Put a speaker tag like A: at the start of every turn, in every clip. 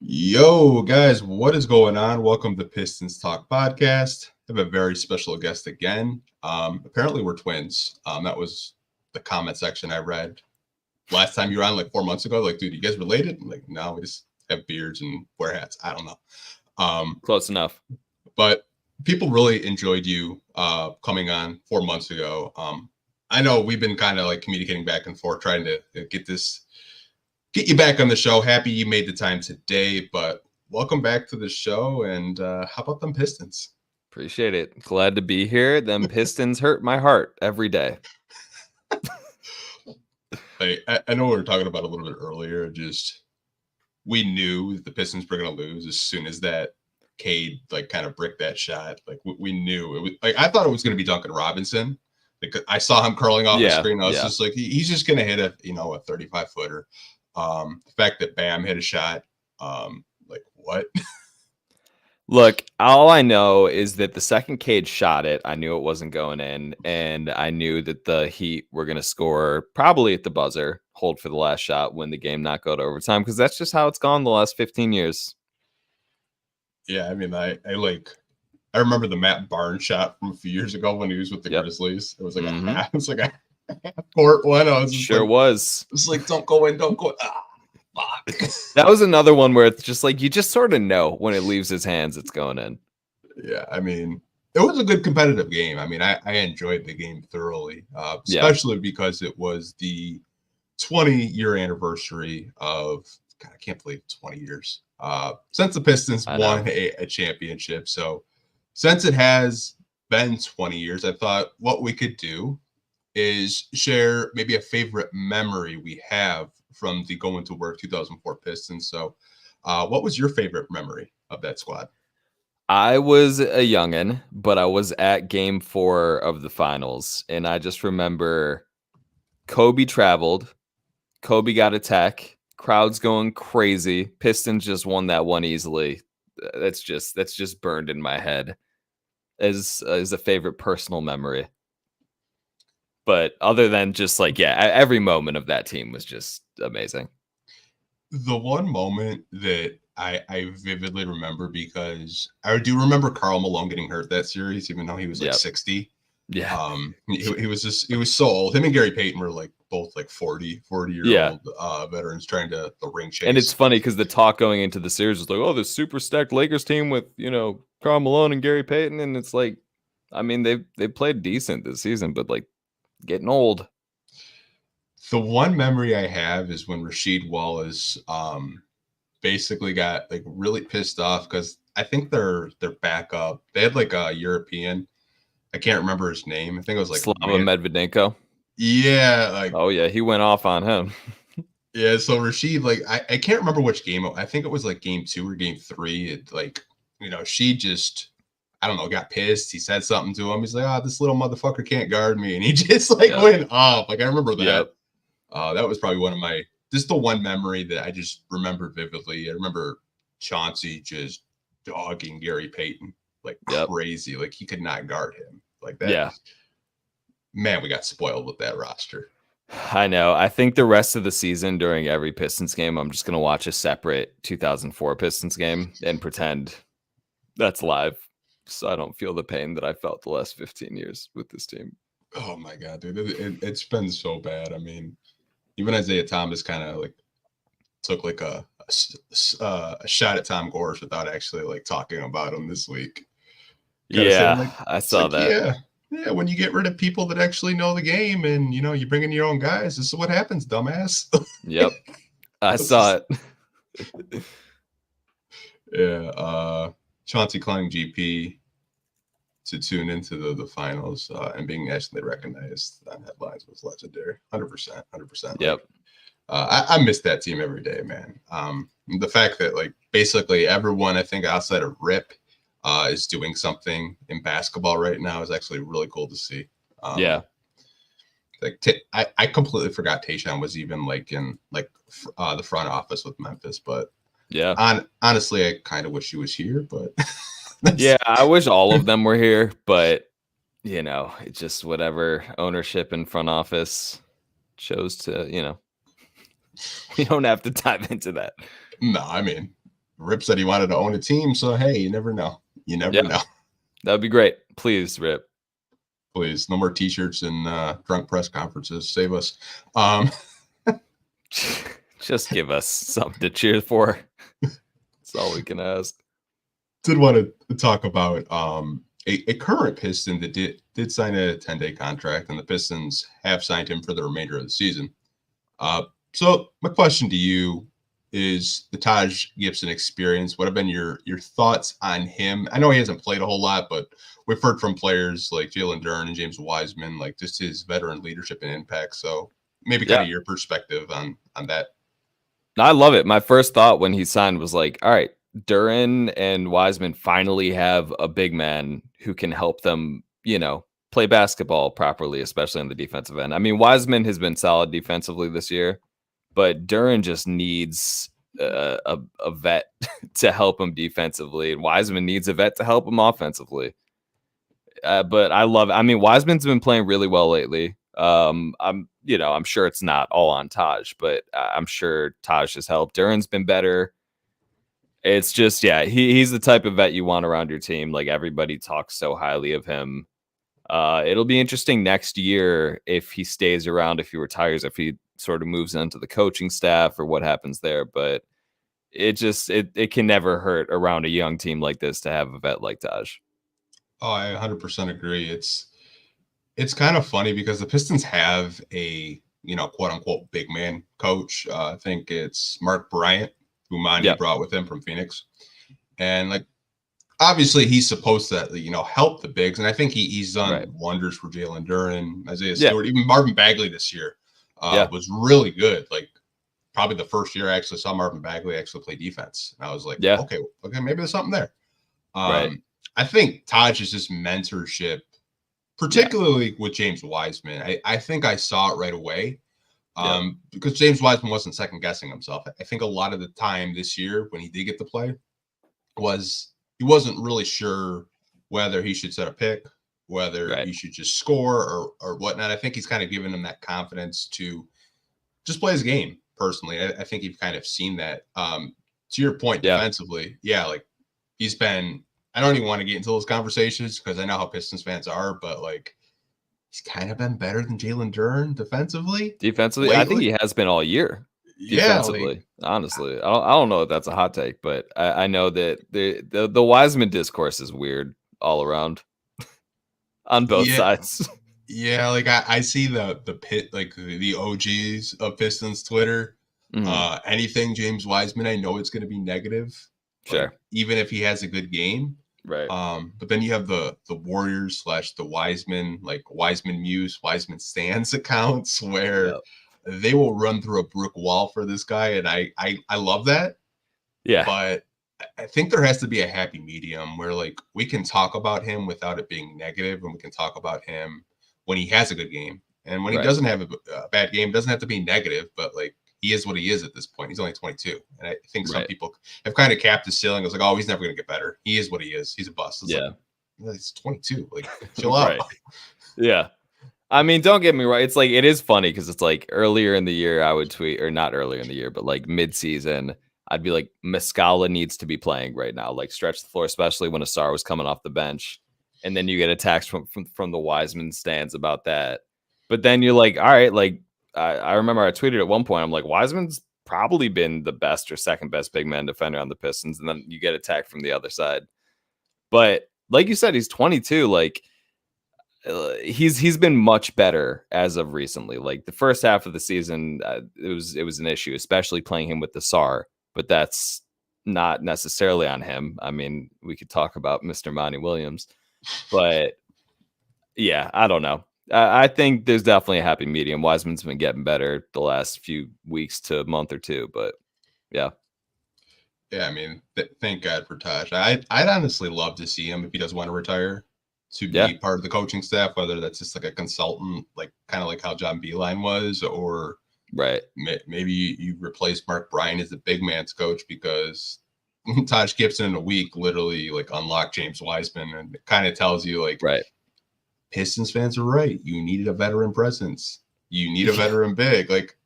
A: Yo, guys, what is going on? Welcome to Pistons Talk Podcast. I have a very special guest again. Apparently, we're twins. That was the comment section I read last time you were on, like 4 months ago. Like, dude, you guys related? I'm like, no, we just have beards and wear hats. I don't know.
B: Close enough.
A: But people really enjoyed you coming on 4 months ago. I know we've been kind of like communicating back and forth, trying to get you back on the show. Happy you made the time today, but welcome back to the show. And how about them Pistons?
B: Appreciate it. Glad to be here. Them Pistons hurt my heart every day.
A: I know we were talking about a little bit earlier. We knew the Pistons were going to lose as soon as that Cade like kind of bricked that shot. Like we knew it was like I thought it was going to be Duncan Robinson. Like I saw him curling off the screen. I was just like, he's just going to hit a 35-footer. The fact that Bam hit a shot, like what?
B: Look, all I know is that the second Cade shot it, I knew it wasn't going in, and I knew that the Heat were going to score probably at the buzzer, hold for the last shot, win the game, not go to overtime, because that's just how it's gone the last 15 years.
A: Yeah, I mean, I remember the Matt Barnes shot from a few years ago when he was with the Grizzlies. It was like a half court one. I was just
B: was.
A: It was like, don't go in, don't go in. Ah, fuck.
B: That was another one where it's just like you just sort of know when it leaves his hands, it's going in.
A: Yeah, I mean, it was a good competitive game. I mean, I enjoyed the game thoroughly, especially because it was the 20-year anniversary of. God, I can't believe 20 years since the Pistons won a championship. So since it has been 20 years, I thought what we could do is share maybe a favorite memory we have from the Going to Work 2004 Pistons. So what was your favorite memory of that squad?
B: I was a youngin', but I was at game 4 of the finals. And I just remember Kobe traveled. Kobe got a tech. Crowd's going crazy. Pistons just won that one easily. That's just burned in my head as a favorite personal memory. But other than just like, every moment of that team was just amazing.
A: The one moment that I vividly remember, because I do remember Karl Malone getting hurt that series, even though he was like 60.
B: Yeah.
A: He was so old. Him and Gary Payton were like both like 40-year-old veterans trying to the ring chase.
B: And it's funny because the talk going into the series was like, oh, this super stacked Lakers team with, Karl Malone and Gary Payton. And it's like, I mean, they played decent this season, but like getting old.
A: The one memory I have is when Rasheed Wallace basically got like really pissed off because I think their backup, they had like a European. I can't remember his name. I think it was like
B: Slava Medvedenko.
A: Yeah. Like,
B: oh, yeah. He went off on him.
A: Yeah. So Rasheed, like, I can't remember which game. I think it was like game 2 or game 3. It like, she just, I don't know, got pissed. He said something to him. He's like, this little motherfucker can't guard me. And he just like went off. Like, I remember that. That was probably the one memory that I just remember vividly. I remember Chauncey just dogging Gary Payton like crazy. Like he could not guard him like that.
B: Yeah.
A: Man, we got spoiled with that roster.
B: I know. I think the rest of the season during every Pistons game, I'm just going to watch a separate 2004 Pistons game and pretend that's live. So I don't feel the pain that I felt the last 15 years with this team.
A: Oh my God, dude. It's been so bad. I mean, even Isaiah Thomas kind of like took like a shot at Tom Gores without actually like talking about him this week.
B: I saw that.
A: Yeah. When you get rid of people that actually know the game and you bring in your own guys, this is what happens, dumbass.
B: Yep, I saw it.
A: Yeah, Chauncey calling GP to tune into the finals and being nationally recognized on headlines was legendary. 100%.
B: Yep.
A: I miss that team every day, man. The fact that like basically everyone, I think outside of Rip, is doing something in basketball right now is actually really cool to see. Like I completely forgot Tayshaun was even like in like the front office with Memphis, but honestly, I kind of wish he was here, but
B: I wish all of them were here, but it's just whatever ownership and front office chose to, we don't have to dive into that.
A: No, I mean, Rip said he wanted to own a team, so hey, you never know. You never know.
B: That would be great. Please, Rip.
A: Please, no more T-shirts and drunk press conferences. Save us.
B: Just give us something to cheer for. That's all we can ask.
A: Did want to talk about a current Piston that did sign a 10-day contract, and the Pistons have signed him for the remainder of the season. So my question to you is the Taj Gibson experience. What have been your thoughts on him? I know he hasn't played a whole lot, but we've heard from players like Jalen Duren and James Wiseman, like just his veteran leadership and impact. So maybe kind of your perspective on that.
B: I love it. My first thought when he signed was like, all right, Duren and Wiseman finally have a big man who can help them, play basketball properly, especially on the defensive end. I mean, Wiseman has been solid defensively this year, but Duren just needs a vet to help him defensively, and Wiseman needs a vet to help him offensively. But I love it. I mean, Wiseman's been playing really well lately. I'm sure it's not all on Taj, but I'm sure Taj has helped. Duren's been better. It's just, he's the type of vet you want around your team. Like, everybody talks so highly of him. It'll be interesting next year if he stays around, if he retires, if he sort of moves into the coaching staff or what happens there. But it can never hurt around a young team like this to have a vet like Taj.
A: Oh, I 100% agree. It's kind of funny because the Pistons have a, quote unquote big man coach. I think it's Mark Bryant, who Monty brought with him from Phoenix. And like, obviously he's supposed to, help the bigs. And I think he's done wonders for Jalen Duren, Isaiah Stewart, even Marvin Bagley this year was really good. Like, probably the first year I actually saw Marvin Bagley actually play defense. And I was like, okay, maybe there's something there. I think Taj is just mentorship, particularly with James Wiseman. I think I saw it right away because James Wiseman wasn't second guessing himself. I think a lot of the time this year when he did get to play was he wasn't really sure whether he should set a pick, whether he should just score or whatnot. I think he's kind of given him that confidence to just play his game. Personally, I think you've kind of seen that. To your point, defensively, like he's been. I don't even want to get into those conversations because I know how Pistons fans are, but like he's kind of been better than Jalen Duren defensively.
B: Defensively, lately. I think he has been all year. Defensively, honestly, I don't know if that's a hot take, but I know that the Wiseman discourse is weird all around on both sides.
A: Yeah, like I see the pit, like the OGs of Pistons Twitter. Anything James Wiseman, I know it's going to be negative.
B: Sure,
A: like, even if he has a good game.
B: Right.
A: But then you have the Warriors / the Wiseman, like Wiseman Muse, Wiseman Stands accounts where they will run through a brick wall for this guy. And I love that. Yeah. But I think there has to be a happy medium where like we can talk about him without it being negative, and we can talk about him when he has a good game. And when he doesn't have a bad game, it doesn't have to be negative, but like he is what he is at this point. He's only 22. And I think some people have kind of capped his ceiling. It's like, oh, he's never going to get better. He is what he is. He's a bust. It's like, he's 22. Like, chill out.
B: Yeah. I mean, don't get me wrong. It's like, it is funny because it's like earlier in the year I would tweet, or not earlier in the year, but like mid-season, I'd be like, Muscala needs to be playing right now. Like, stretch the floor, especially when Asar was coming off the bench. And then you get attacks from the Wiseman stands about that. But then you're like, all right, like, I remember I tweeted at one point, I'm like, Wiseman's probably been the best or second best big man defender on the Pistons. And then you get attacked from the other side. But like you said, he's 22. Like, he's been much better as of recently. Like, the first half of the season, it was an issue, especially playing him with the SAR. But that's not necessarily on him. I mean, we could talk about Mr. Monty Williams. But yeah, I don't know. I think there's definitely a happy medium. Wiseman's been getting better the last few weeks to a month or two, but yeah.
A: Yeah, I mean, thank God for Taj. I'd honestly love to see him if he does want to retire to be part of the coaching staff, whether that's just like a consultant, like kind of like how John Beeline was, or maybe you replace Mark Bryant as the big man's coach, because Taj Gibson in a week literally like unlocked James Wiseman, and it kind of tells you like Pistons fans are right. You needed a veteran presence. You need a veteran big. Like,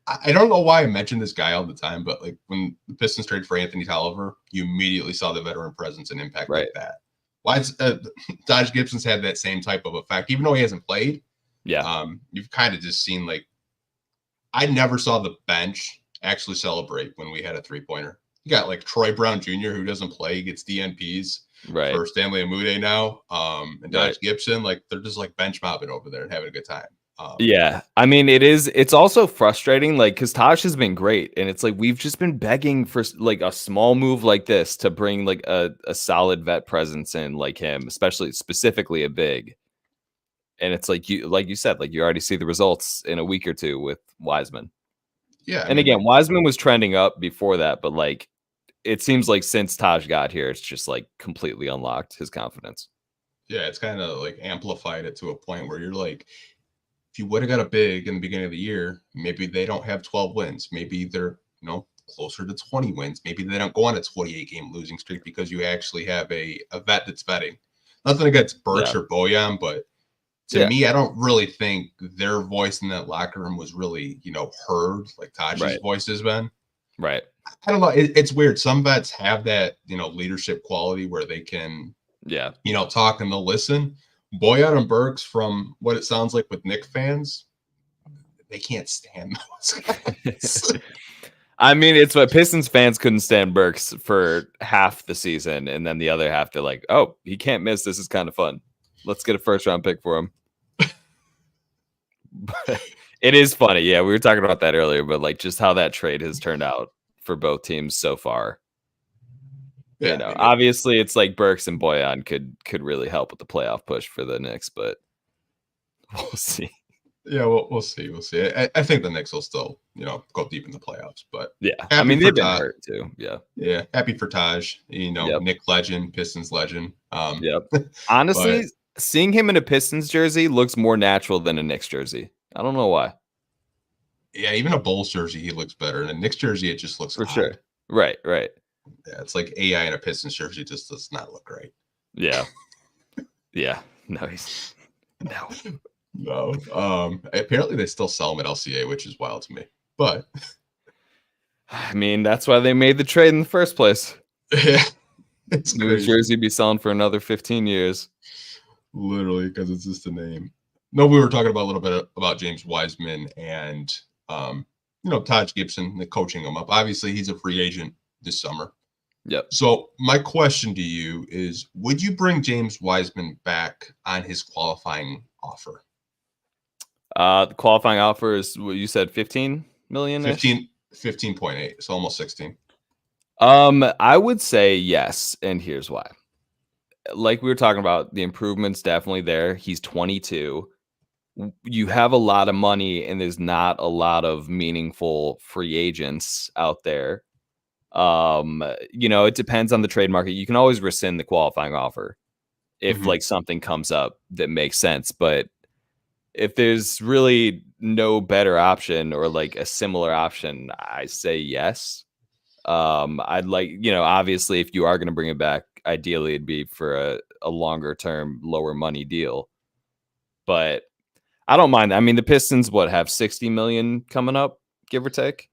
A: I don't know why I mention this guy all the time, but like when the Pistons traded for Anthony Tolliver, you immediately saw the veteran presence and impact like that. Why Taj Gibson's had that same type of effect, even though he hasn't played.
B: Yeah.
A: You've kind of just seen like I never saw the bench actually celebrate when we had a 3-pointer. You got like Troy Brown Jr. who doesn't play, gets DNPs for Stanley Amude now, and Taj Gibson. Like they're just like bench mobbing over there and having a good time.
B: Yeah, I mean, it's also frustrating, like, because Taj has been great, and it's like we've just been begging for like a small move like this to bring like a solid vet presence in, like him, specifically a big. And it's like you said, like you already see the results in a week or two with Wiseman.
A: Yeah,
B: and again, Wiseman was trending up before that, but like it seems like since Taj got here, it's just like completely unlocked his confidence.
A: Yeah, it's kind of like amplified it to a point where you're like, if you would have got a big in the beginning of the year, maybe they don't have 12 wins. Maybe they're, closer to 20 wins. Maybe they don't go on a 28-game losing streak because you actually have a vet that's vetting. Nothing against Burks or Bojan, but to me, I don't really think their voice in that locker room was really, heard like Taj's voice has been.
B: Right.
A: I don't know. It's weird. Some vets have that, leadership quality where they can, talk and they'll listen. Bojan and Burks, from what it sounds like with Knicks fans, they can't stand those guys.
B: I mean, it's what Pistons fans couldn't stand Burks for half the season, and then the other half, they're like, "Oh, he can't miss. This is kind of fun. Let's get a first-round pick for him." But it is funny, yeah. We were talking about that earlier, but like just how that trade has turned out for both teams so far. Yeah, obviously it's like Burks and Bojan could really help with the playoff push for the Knicks, but we'll see.
A: Yeah, we'll see. We'll see. I think the Knicks will still, go deep in the playoffs. But
B: yeah, I mean they've been hurt too. Yeah.
A: Yeah, happy for Taj. Nick legend, Pistons legend.
B: Honestly, seeing him in a Pistons jersey looks more natural than a Knicks jersey. I don't know why.
A: Yeah, even a Bulls jersey, he looks better. In a Knicks jersey, it just looks
B: for odd. Sure. Right.
A: Yeah, it's like AI in a Pistons jersey just does not look right.
B: Yeah. Yeah. No.
A: Apparently they still sell them at LCA, which is wild to me. But
B: I mean, that's why they made the trade in the first place.
A: Yeah.
B: It's New Jersey be selling for another 15 years.
A: Literally, because it's just a name. No, we were talking about a little bit about James Wiseman and Taj Gibson, the coaching him up. Obviously, he's a free agent this summer.
B: Yep.
A: So my question to you is, would you bring James Wiseman back on his qualifying offer?
B: The qualifying offer is what you said, 15 million?
A: 15.8, so almost 16.
B: I would say yes, and here's why. Like we were talking about, the improvements definitely there. He's 22. You have a lot of money, and there's not a lot of meaningful free agents out there. It depends on the trade market. You can always rescind the qualifying offer if like something comes up that makes sense. But if there's really no better option or like a similar option, I say yes. I'd like, obviously if you are going to bring it back, ideally it'd be for a longer term, lower money deal. But I don't mind. I mean, the Pistons have 60 million coming up, give or take?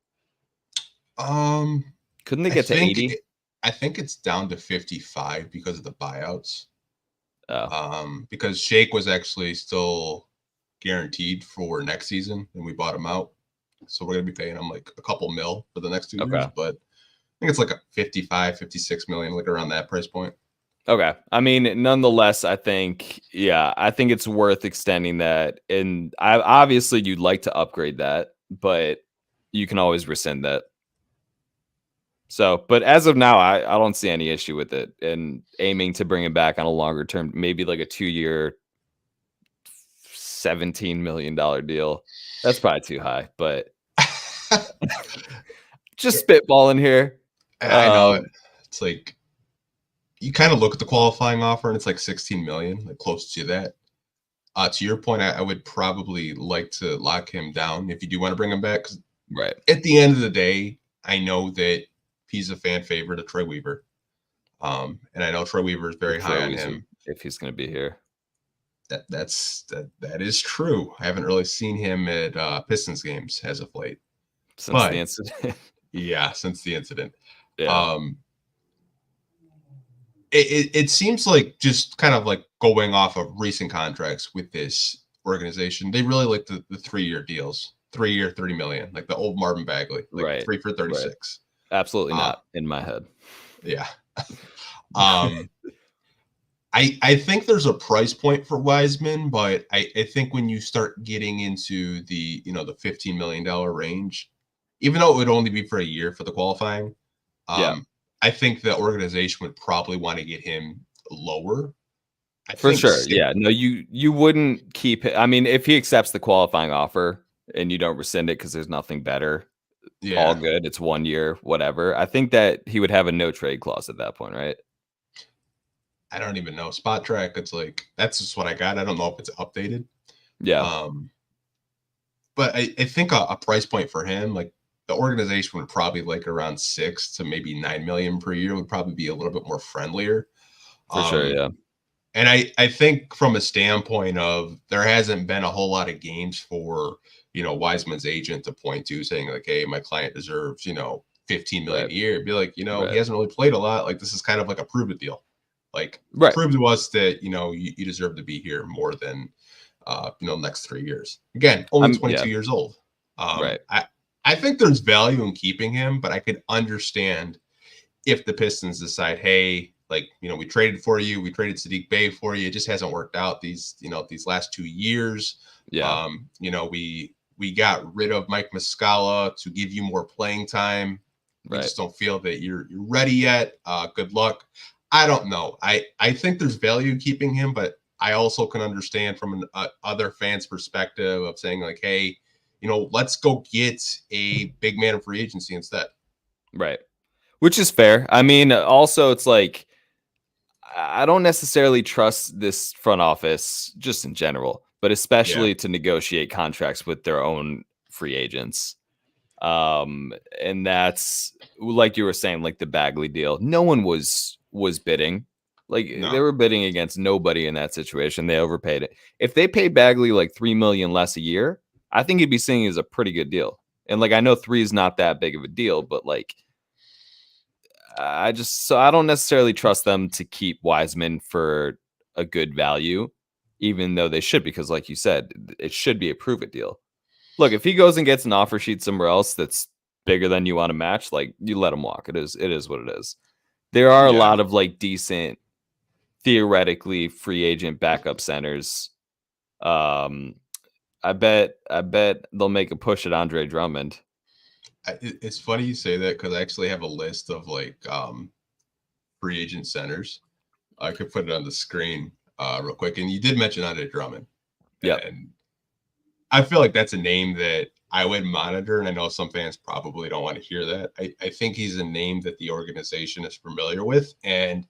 B: Couldn't they get to 80?
A: I think it's down to 55 because of the buyouts. Because Shake was actually still guaranteed for next season, and we bought him out. So we're going to be paying him like a couple mil for the next 2 years. But I think it's like a 55, 56 million, like around that price point.
B: Okay. I mean, nonetheless, I think it's worth extending that. And obviously you'd like to upgrade that, but you can always rescind that. So, but as of now, I don't see any issue with it, and aiming to bring it back on a longer term, maybe like a 2-year, $17 million deal. That's probably too high, but just spitballing here.
A: I know. It's like, you kind of look at the qualifying offer and it's like 16 million, like close to that. To your point, I would probably like to lock him down if you do want to bring him back.
B: Right.
A: At the end of the day, I know that he's a fan favorite of Troy Weaver. And I know Troy Weaver is very high on him.
B: If he's going to be here.
A: That is true. I haven't really seen him at Pistons games as of late.
B: since the incident.
A: Yeah, since the incident.
B: Yeah.
A: It seems like, just kind of like going off of recent contracts with this organization, they really like the 3-year deals, 3-year, 30 million, like the old Marvin Bagley, like
B: Right.
A: 3 for 36.
B: Absolutely not in my head.
A: Yeah. I think there's a price point for Wiseman, but I think when you start getting into the, the $15 million range, even though it would only be for a year for the qualifying, I think the organization would probably want to get him lower.
B: For sure. Yeah. No, you wouldn't keep it. I mean, if he accepts the qualifying offer and you don't rescind it because there's nothing better, all good. It's 1 year, whatever. I think that he would have a no trade clause at that point, right?
A: I don't even know. Spot Track, it's like, that's just what I got. I don't know if it's updated.
B: Yeah.
A: But I think a price point for him, like the organization would probably like around 6 to maybe 9 million per year, would probably be a little bit more friendlier.
B: For sure, yeah.
A: And I think from a standpoint of, there hasn't been a whole lot of games for, Wiseman's agent to point to saying like, hey, my client deserves, 15 million a year. Be like, he hasn't really played a lot. Like, this is kind of like a prove it deal. Like, prove to us that, you deserve to be here more than, next 3 years. Again, only 22 years old. I think there's value in keeping him, but I could understand if the Pistons decide, hey, like, we traded for you, we traded Sadiq Bey for you, it just hasn't worked out these last 2 years.
B: Yeah.
A: We got rid of Mike Muscala to give you more playing time. We just don't feel that you're ready yet. Good luck. I don't know. I think there's value in keeping him, but I also can understand from an other fan's perspective of saying like, hey, let's go get a big man in free agency instead.
B: Right. Which is fair. I mean, also it's like, I don't necessarily trust this front office just in general, but especially to negotiate contracts with their own free agents. And that's like you were saying, like the Bagley deal. No one was bidding. Like they were bidding against nobody in that situation. They overpaid it. If they paid Bagley like $3 million less a year, I think he'd be seen as a pretty good deal. And like I know 3 is not that big of a deal, but like I don't necessarily trust them to keep Wiseman for a good value, even though they should, because like you said, it should be a prove it deal. Look, if he goes and gets an offer sheet somewhere else that's bigger than you want to match, like you let him walk. It is what it is. There are a lot of like decent, theoretically free agent backup centers. I bet they'll make a push at Andre Drummond.
A: It's funny you say that because I actually have a list of like free agent centers. I could put it on the screen real quick. And you did mention Andre Drummond.
B: Yeah.
A: And I feel like that's a name that I would monitor. And I know some fans probably don't want to hear that. I think he's a name that the organization is familiar with. And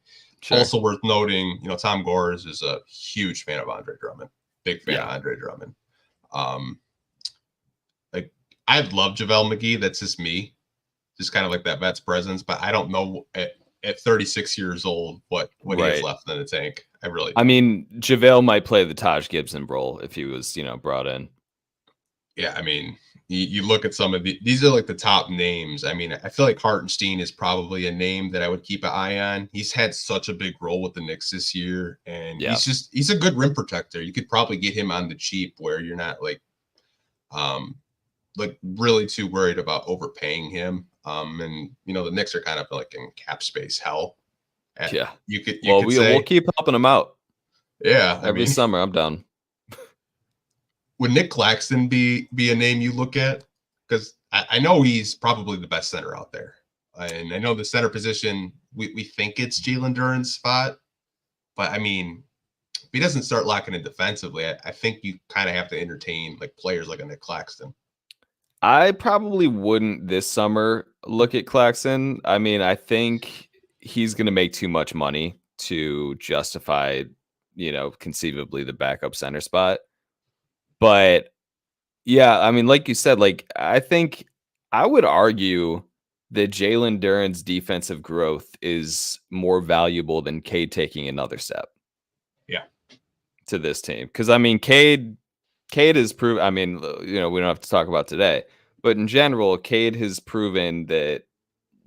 A: also worth noting, Tom Gores is a huge fan of Andre Drummond. Big fan of Andre Drummond. I'd love JaVale McGee. That's just me. Just kind of like that vet's presence. But I don't know at 36 years old what he has left in the tank. I
B: mean, JaVale might play the Taj Gibson role if he was, brought in.
A: Yeah, I mean, you look at some of these are like the top names. I mean, I feel like Hartenstein is probably a name that I would keep an eye on. He's had such a big role with the Knicks this year. And he's a good rim protector. You could probably get him on the cheap where you're not like really too worried about overpaying him. And the Knicks are kind of like in cap space hell.
B: We'll keep helping them out.
A: Yeah.
B: Every summer I'm done.
A: Would Nick Claxton be a name you look at? Because I know he's probably the best center out there. And I know the center position, we think it's Jalen Duren's spot. But I mean, if he doesn't start locking in defensively, I think you kind of have to entertain like players like a Nick Claxton.
B: I probably wouldn't this summer look at Claxton. I mean, I think he's going to make too much money to justify, conceivably the backup center spot. But yeah, I mean, like you said, like I think I would argue that Jalen Duren's defensive growth is more valuable than Cade taking another step.
A: Yeah.
B: To this team. Because I mean, Cade is proven. I mean, we don't have to talk about today, But in general, Cade has proven that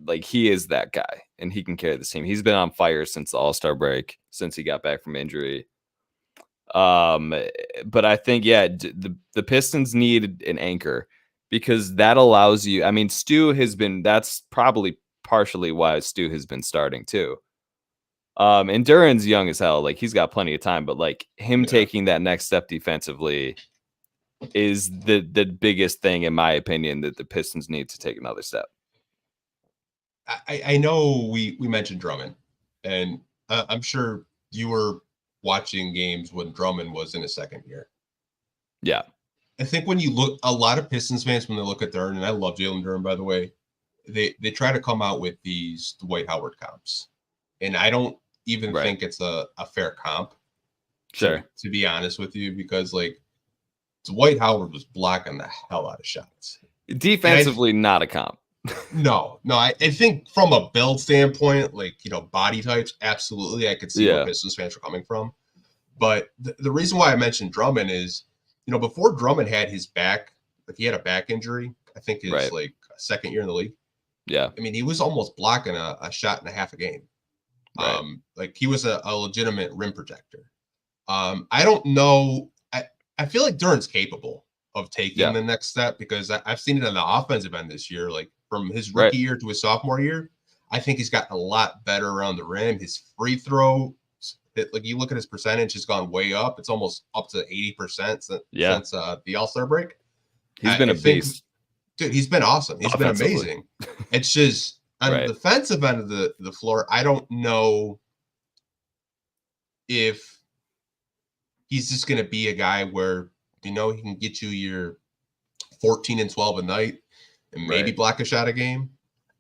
B: like he is that guy and he can carry the team. He's been on fire since the All-Star break, since he got back from injury. But I think, the Pistons need an anchor because that allows you. I mean, Stu has been. That's probably partially why Stu has been starting too. And Duran's young as hell. Like he's got plenty of time, but like him taking that next step defensively is the biggest thing, in my opinion, that the Pistons need to take another step.
A: I know we mentioned Drummond, and I'm sure you were watching games when Drummond was in his second year.
B: Yeah.
A: I think when you look, a lot of Pistons fans, when they look at Duran, and I love Jalen Duran, by the way, they try to come out with these Dwight Howard comps. And I don't even think it's a fair comp.
B: Sure.
A: To be honest with you, because like Dwight Howard was blocking the hell out of shots.
B: Defensively, not a comp.
A: No. I think from a build standpoint, like, body types, absolutely, I could see where Pistons fans are coming from. But the reason why I mentioned Drummond is, before Drummond had his back, like he had a back injury, I think his like second year in the league.
B: Yeah.
A: I mean, he was almost blocking a shot and a half a game. Right. Like he was a legitimate rim protector. I don't know. I feel like Duran's capable of taking the next step because I've seen it on the offensive end this year. Like from his rookie year to his sophomore year, I think he's gotten a lot better around the rim. His free throw, like you look at his percentage, has gone way up. It's almost up to 80% since the All-Star break.
B: He's been a beast.
A: Dude, he's been awesome. He's been amazing. It's just on the defensive end of the floor, I don't know if he's just going to be a guy where, he can get you your 14 and 12 a night and maybe block a shot a game.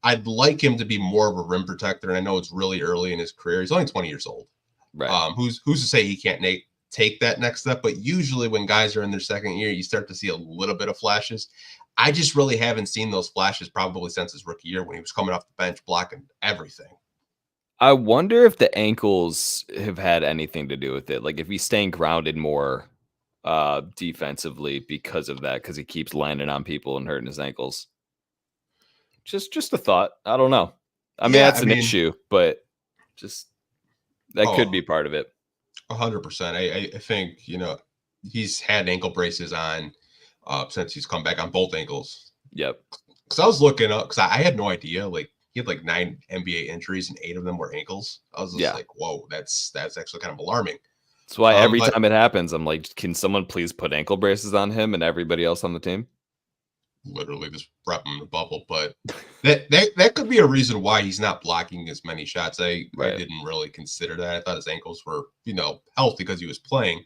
A: I'd like him to be more of a rim protector. And I know it's really early in his career. He's only 20 years old.
B: Right.
A: Who's to say he can't take that next step? But usually when guys are in their second year, you start to see a little bit of flashes. I just really haven't seen those flashes probably since his rookie year when he was coming off the bench blocking everything.
B: I wonder if the ankles have had anything to do with it. Like if he's staying grounded more defensively because of that, because he keeps landing on people and hurting his ankles. Just a thought. I don't know. I mean, that's an issue, but just that could be part of it.
A: 100%. I think, he's had ankle braces on since he's come back on both ankles.
B: Yep.
A: Because I was looking up, because I had no idea. Like he had like 9 NBA injuries and 8 of them were ankles. I was just like, whoa, that's actually kind of alarming.
B: That's why every time it happens, I'm like, can someone please put ankle braces on him and everybody else on the team?
A: Literally just prep him in the bubble. But that could be a reason why he's not blocking as many shots. I didn't really consider that. I thought his ankles were, healthy because he was playing.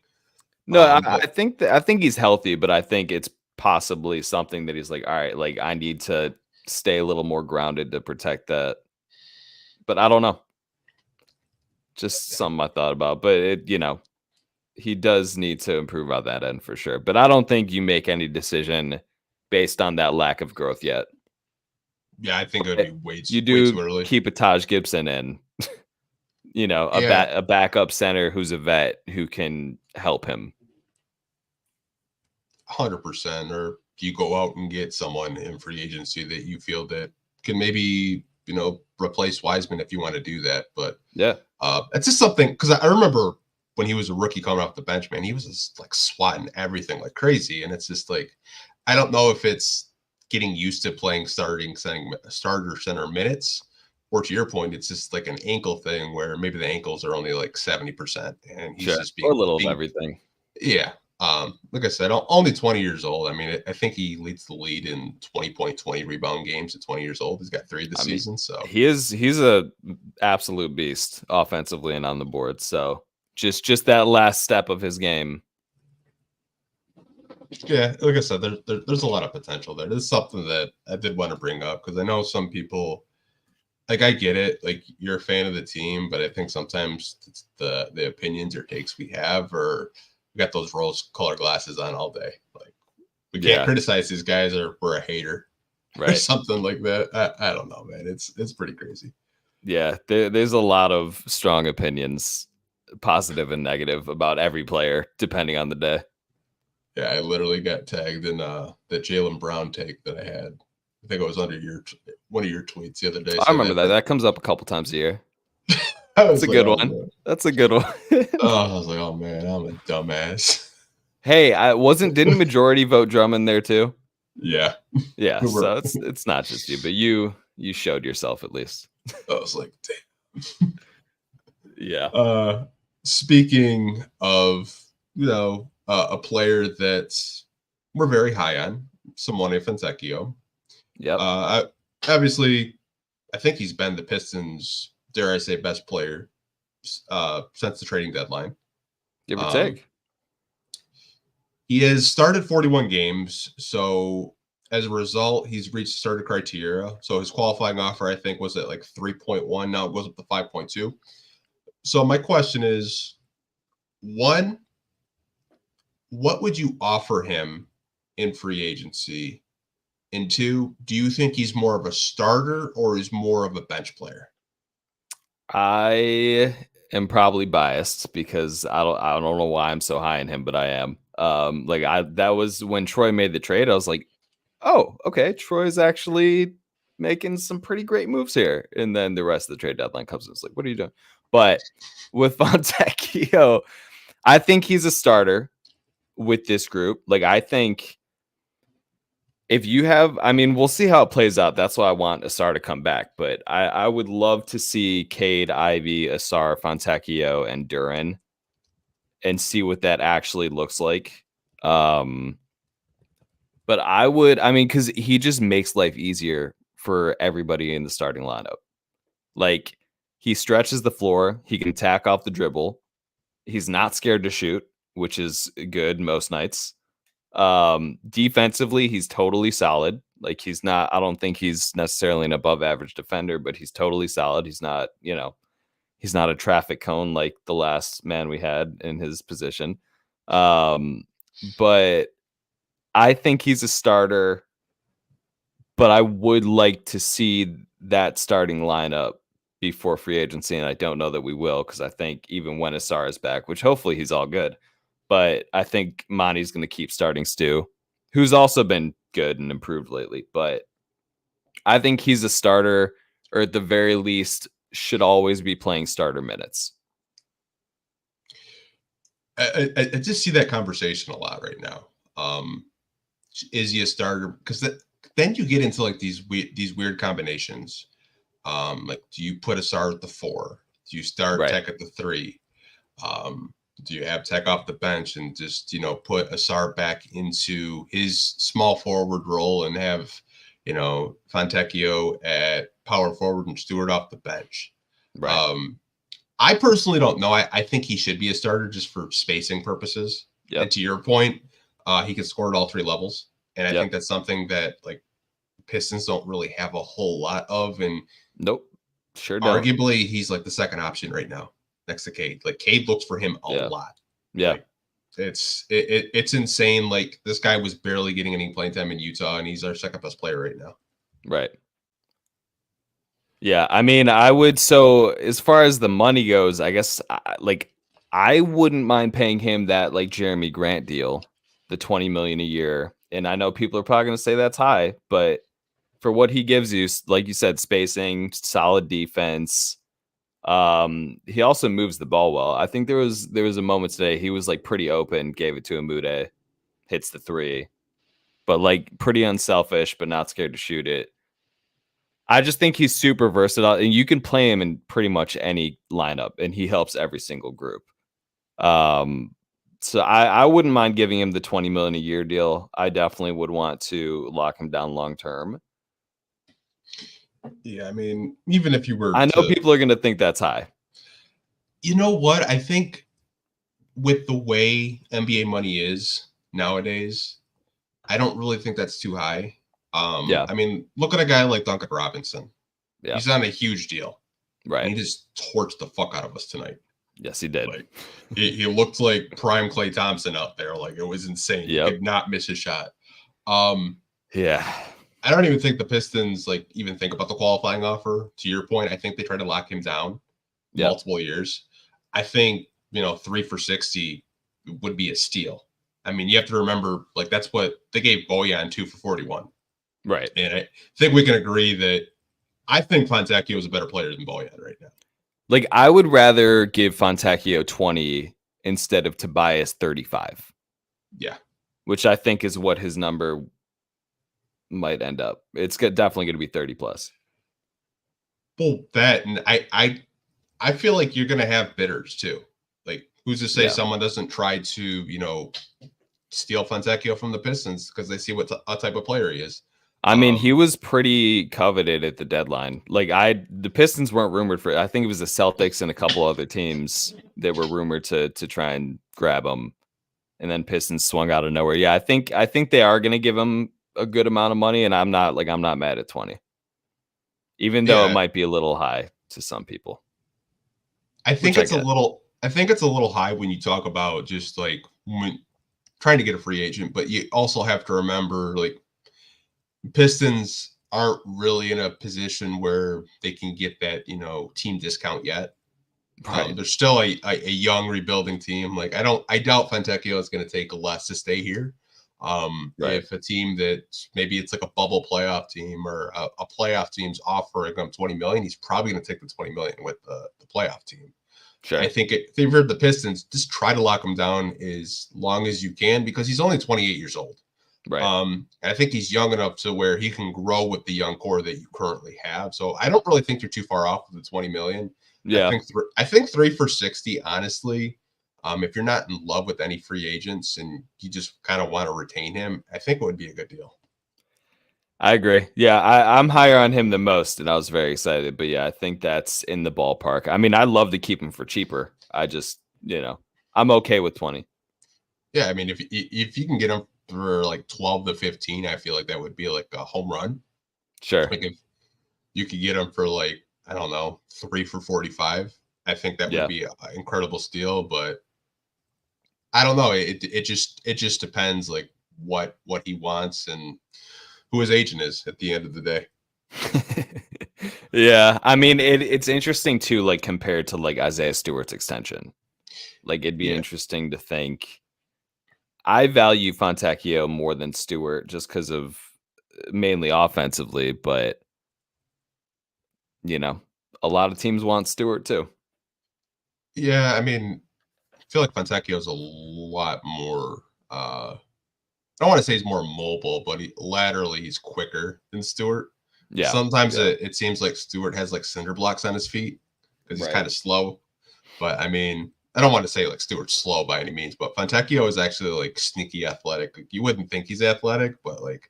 B: No, I think he's healthy, but I think it's possibly something that he's like, all right, like I need to stay a little more grounded to protect that. But I don't know. Just something I thought about. But he does need to improve on that end for sure. But I don't think you make any decision based on that lack of growth yet.
A: Yeah, I think it would be way too early.
B: Keep a Taj Gibson in, a backup center who's a vet who can help him.
A: 100%. Or you go out and get someone in free agency that you feel that can maybe, replace Wiseman if you want to do that. But it's just something, because I remember when he was a rookie coming off the bench, man, he was just like swatting everything like crazy. And it's just like, I don't know if it's getting used to playing starter center minutes, or to your point, it's just like an ankle thing where maybe the ankles are only like 70% and he's just being
B: a little of everything.
A: Yeah. Like I said, only 20 years old. I mean, I think he leads the lead in 20 rebound games at 20 years old. He's got 3 this season. So
B: he's a absolute beast offensively and on the board. So just that last step of his game.
A: Yeah, like I said, there's a lot of potential there. There's something that I did want to bring up because I know some people, like I get it, like you're a fan of the team, but I think sometimes it's the opinions or takes we have, or we got those rose-colored glasses on all day. Like we can't criticize these guys, or we're a hater, or something like that. I don't know, man. It's pretty crazy.
B: Yeah, there's a lot of strong opinions, positive and negative, about every player, depending on the day.
A: Yeah, I literally got tagged in the Jaylen Brown take that I had. I think it was under one of your tweets the other day.
B: I remember that. That comes up a couple times a year.
A: That's
B: a good one. That's a good one.
A: I was like, oh man, I'm a dumbass.
B: Hey, didn't majority vote Drummond there too?
A: Yeah.
B: Yeah. So it's not just you, but you showed yourself at least.
A: I was like, damn.
B: Yeah.
A: Speaking of, a player that we're very high on, Simone Fontecchio.
B: Yep.
A: Obviously, I think he's been the Pistons, dare I say, best player since the trading deadline.
B: Give or take.
A: He has started 41 games, so as a result, he's reached starter criteria. So his qualifying offer, I think, was at like 3.1. Now it goes up to 5.2. So my question is, one, what would you offer him in free agency? And two, do you think he's more of a starter or is more of a bench player?
B: I am probably biased because I don't know why I'm so high in him, but I am. That was when Troy made the trade. I was like, oh, okay, Troy's actually making some pretty great moves here. And then the rest of the trade deadline comes and it's like, what are you doing? But with Fontecchio, I think he's a starter with this group. Like, I think if you have, we'll see how it plays out. That's why I want Asar to come back. But I would love to see Cade, Ivy, Asar, Fontecchio, and Duren and see what that actually looks like. But I would, because he just makes life easier for everybody in the starting lineup. Like, he stretches the floor. He can tack off the dribble. He's not scared to shoot, which is good most nights. Defensively, he's totally solid. Like, he's not, I don't think he's necessarily an above average defender, but he's totally solid. He's not, he's not a traffic cone like the last man we had in his position. But I think he's a starter, but I would like to see that starting lineup before free agency. And I don't know that we will, because I think even when Asar is back, which hopefully he's all good, but I think Monty's going to keep starting Stu, who's also been good and improved lately. But I think he's a starter, or at the very least should always be playing starter minutes.
A: I just see that conversation a lot right now. Is he a starter? Because then you get into like these weird combinations. Like, do you put Asar at the 4? Do you start Tech at the 3? Do you have Tech off the bench and just, put Asar back into his small forward role and have, Fontecchio at power forward and Stewart off the bench?
B: Right.
A: I personally don't know. I think he should be a starter just for spacing purposes. Yep. And to your point, he can score at all 3 levels. And I think that's something that, like, Pistons don't really have a whole lot of. And
B: nope, sure don't.
A: Arguably, he's like the second option right now next to Cade. Like, Cade looks for him a lot.
B: Yeah.
A: Like, it's insane. Like, this guy was barely getting any playing time in Utah, and he's our second best player right now.
B: Right. Yeah, I would. So as far as the money goes, I guess I wouldn't mind paying him that like Jeremy Grant deal, the $20 million a year. And I know people are probably going to say that's high, but for what he gives you, like you said, spacing, solid defense. He also moves the ball well. I think there was a moment today he was like pretty open, gave it to Amude, hits the 3, but like pretty unselfish, but not scared to shoot it. I just think he's super versatile, and you can play him in pretty much any lineup, and he helps every single group. So I wouldn't mind giving him the $20 million a year deal. I definitely would want to lock him down long term.
A: Yeah, even if you were,
B: I know people are going to think that's high.
A: You know what? I think with the way NBA money is nowadays, I don't really think that's too high. Look at a guy like Duncan Robinson. Yeah. He's on a huge deal.
B: Right.
A: And he just torched the fuck out of us tonight.
B: Yes, he did.
A: Like, he looked like prime Klay Thompson out there. Like, it was insane. Yep. He could not miss a shot.
B: Yeah.
A: I don't even think the Pistons even think about the qualifying offer. To your point, I think they try to lock him down multiple years. I think, 3 for $60 would be a steal. I mean, you have to remember, like, that's what they gave Bojan 2 for 41.
B: Right.
A: And I think we can agree that I think Fontecchio is a better player than Bojan right now.
B: Like, I would rather give Fontecchio 20 instead of Tobias 35.
A: Yeah.
B: Which I think is what his number might end up. It's definitely going to be 30 plus.
A: Well, that, and I feel like you're going to have bidders too. Like, who's to say someone doesn't try to, steal Fontecchio from the Pistons because they see what a type of player he is.
B: I mean, he was pretty coveted at the deadline. Like, the Pistons weren't rumored for. I think it was the Celtics and a couple other teams that were rumored to try and grab him, and then Pistons swung out of nowhere. Yeah, I think they are going to give him a good amount of money, and I'm not mad at 20, even though it might be a little high to some people.
A: I think it's a little high when you talk about just like when trying to get a free agent, but you also have to remember, like, Pistons aren't really in a position where they can get that, team discount yet.
B: Right.
A: They're still a young rebuilding team. Like, I doubt Fontecchio is going to take less to stay here. If a team that maybe it's like a bubble playoff team or a playoff team's offering him 20 million, he's probably going to take the 20 million with the playoff team.
B: Sure.
A: I think if you've heard the Pistons, just try to lock him down as long as you can because he's only 28 years old.
B: Right.
A: I think he's young enough to where he can grow with the young core that you currently have. So I don't really think you're too far off with the 20 million.
B: Yeah.
A: I think 3 for 60, honestly, if you're not in love with any free agents and you just kind of want to retain him, I think it would be a good deal.
B: I agree. Yeah, I'm higher on him than most, and I was very excited. But yeah, I think that's in the ballpark. I mean, I'd love to keep him for cheaper. I just, I'm okay with 20.
A: Yeah, I mean, if you can get him for like 12 to 15, I feel like that would be like a home run.
B: Sure.
A: Like if you could get him for like, I don't know, 3 for 45, I think that would be an incredible steal. But I don't know. It just depends like what he wants and who his agent is at the end of the day.
B: Yeah, I mean it's interesting too, like compared to like Isaiah Stewart's extension. Like it'd be interesting to think. I value Fontecchio more than Stewart just because of mainly offensively, but a lot of teams want Stewart too.
A: Yeah, I mean, I feel like Fontecchio is a lot more. I don't want to say he's more mobile, but laterally he's quicker than Stewart.
B: Yeah.
A: Sometimes it seems like Stewart has like cinder blocks on his feet because he's kind of slow. But I mean, I don't want to say like Stewart's slow by any means, but Fontecchio is actually like sneaky athletic. Like, you wouldn't think he's athletic, but like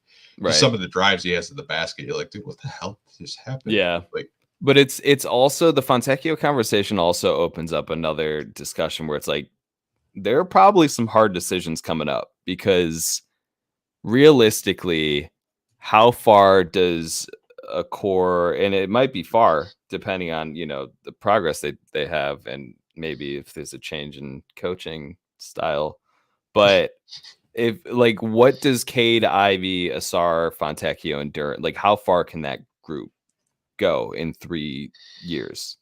A: some of the drives he has at the basket, you're like, dude, what the hell just happened?
B: Yeah.
A: Like,
B: but it's also the Fontecchio conversation also opens up another discussion where it's like there are probably some hard decisions coming up because realistically, how far does a core, and it might be far depending on the progress they have and maybe if there's a change in coaching style, but if like what does Cade, Ivy, Asar, Fontecchio, and Durant, like how far can that group go in 3 years?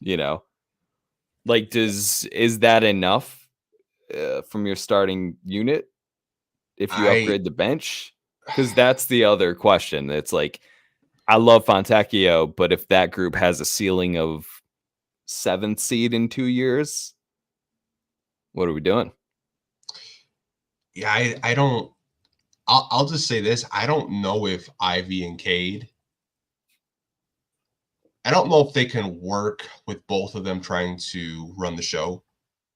B: Like is that enough from your starting unit if you upgrade the bench? Because that's the other question. It's like I love Fontecchio, but if that group has a ceiling of 7th seed in 2 years, what are we doing?
A: Yeah, I don't. I'll just say this: I don't know if Ivy and Cade. I don't know if they can work with both of them trying to run the show.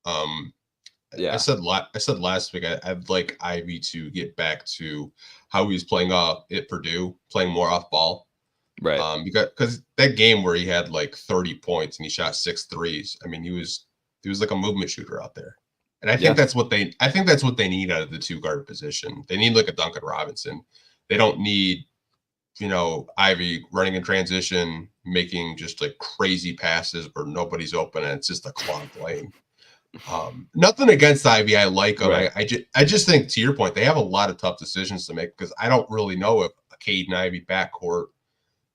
A: I said last week I'd like Ivy to get back to how he was playing at Purdue, playing more off ball.
B: Right.
A: Because that game where he had like 30 points and he shot 6 threes, I mean, he was like a movement shooter out there. And I think that's what they need out of the 2 guard position. They need like a Duncan Robinson. They don't need, Ivy running in transition, making just like crazy passes where nobody's open and it's just a clogged lane. Nothing against Ivy. I like him. Right. I just think, to your point, they have a lot of tough decisions to make because I don't really know if a Cade and Ivy backcourt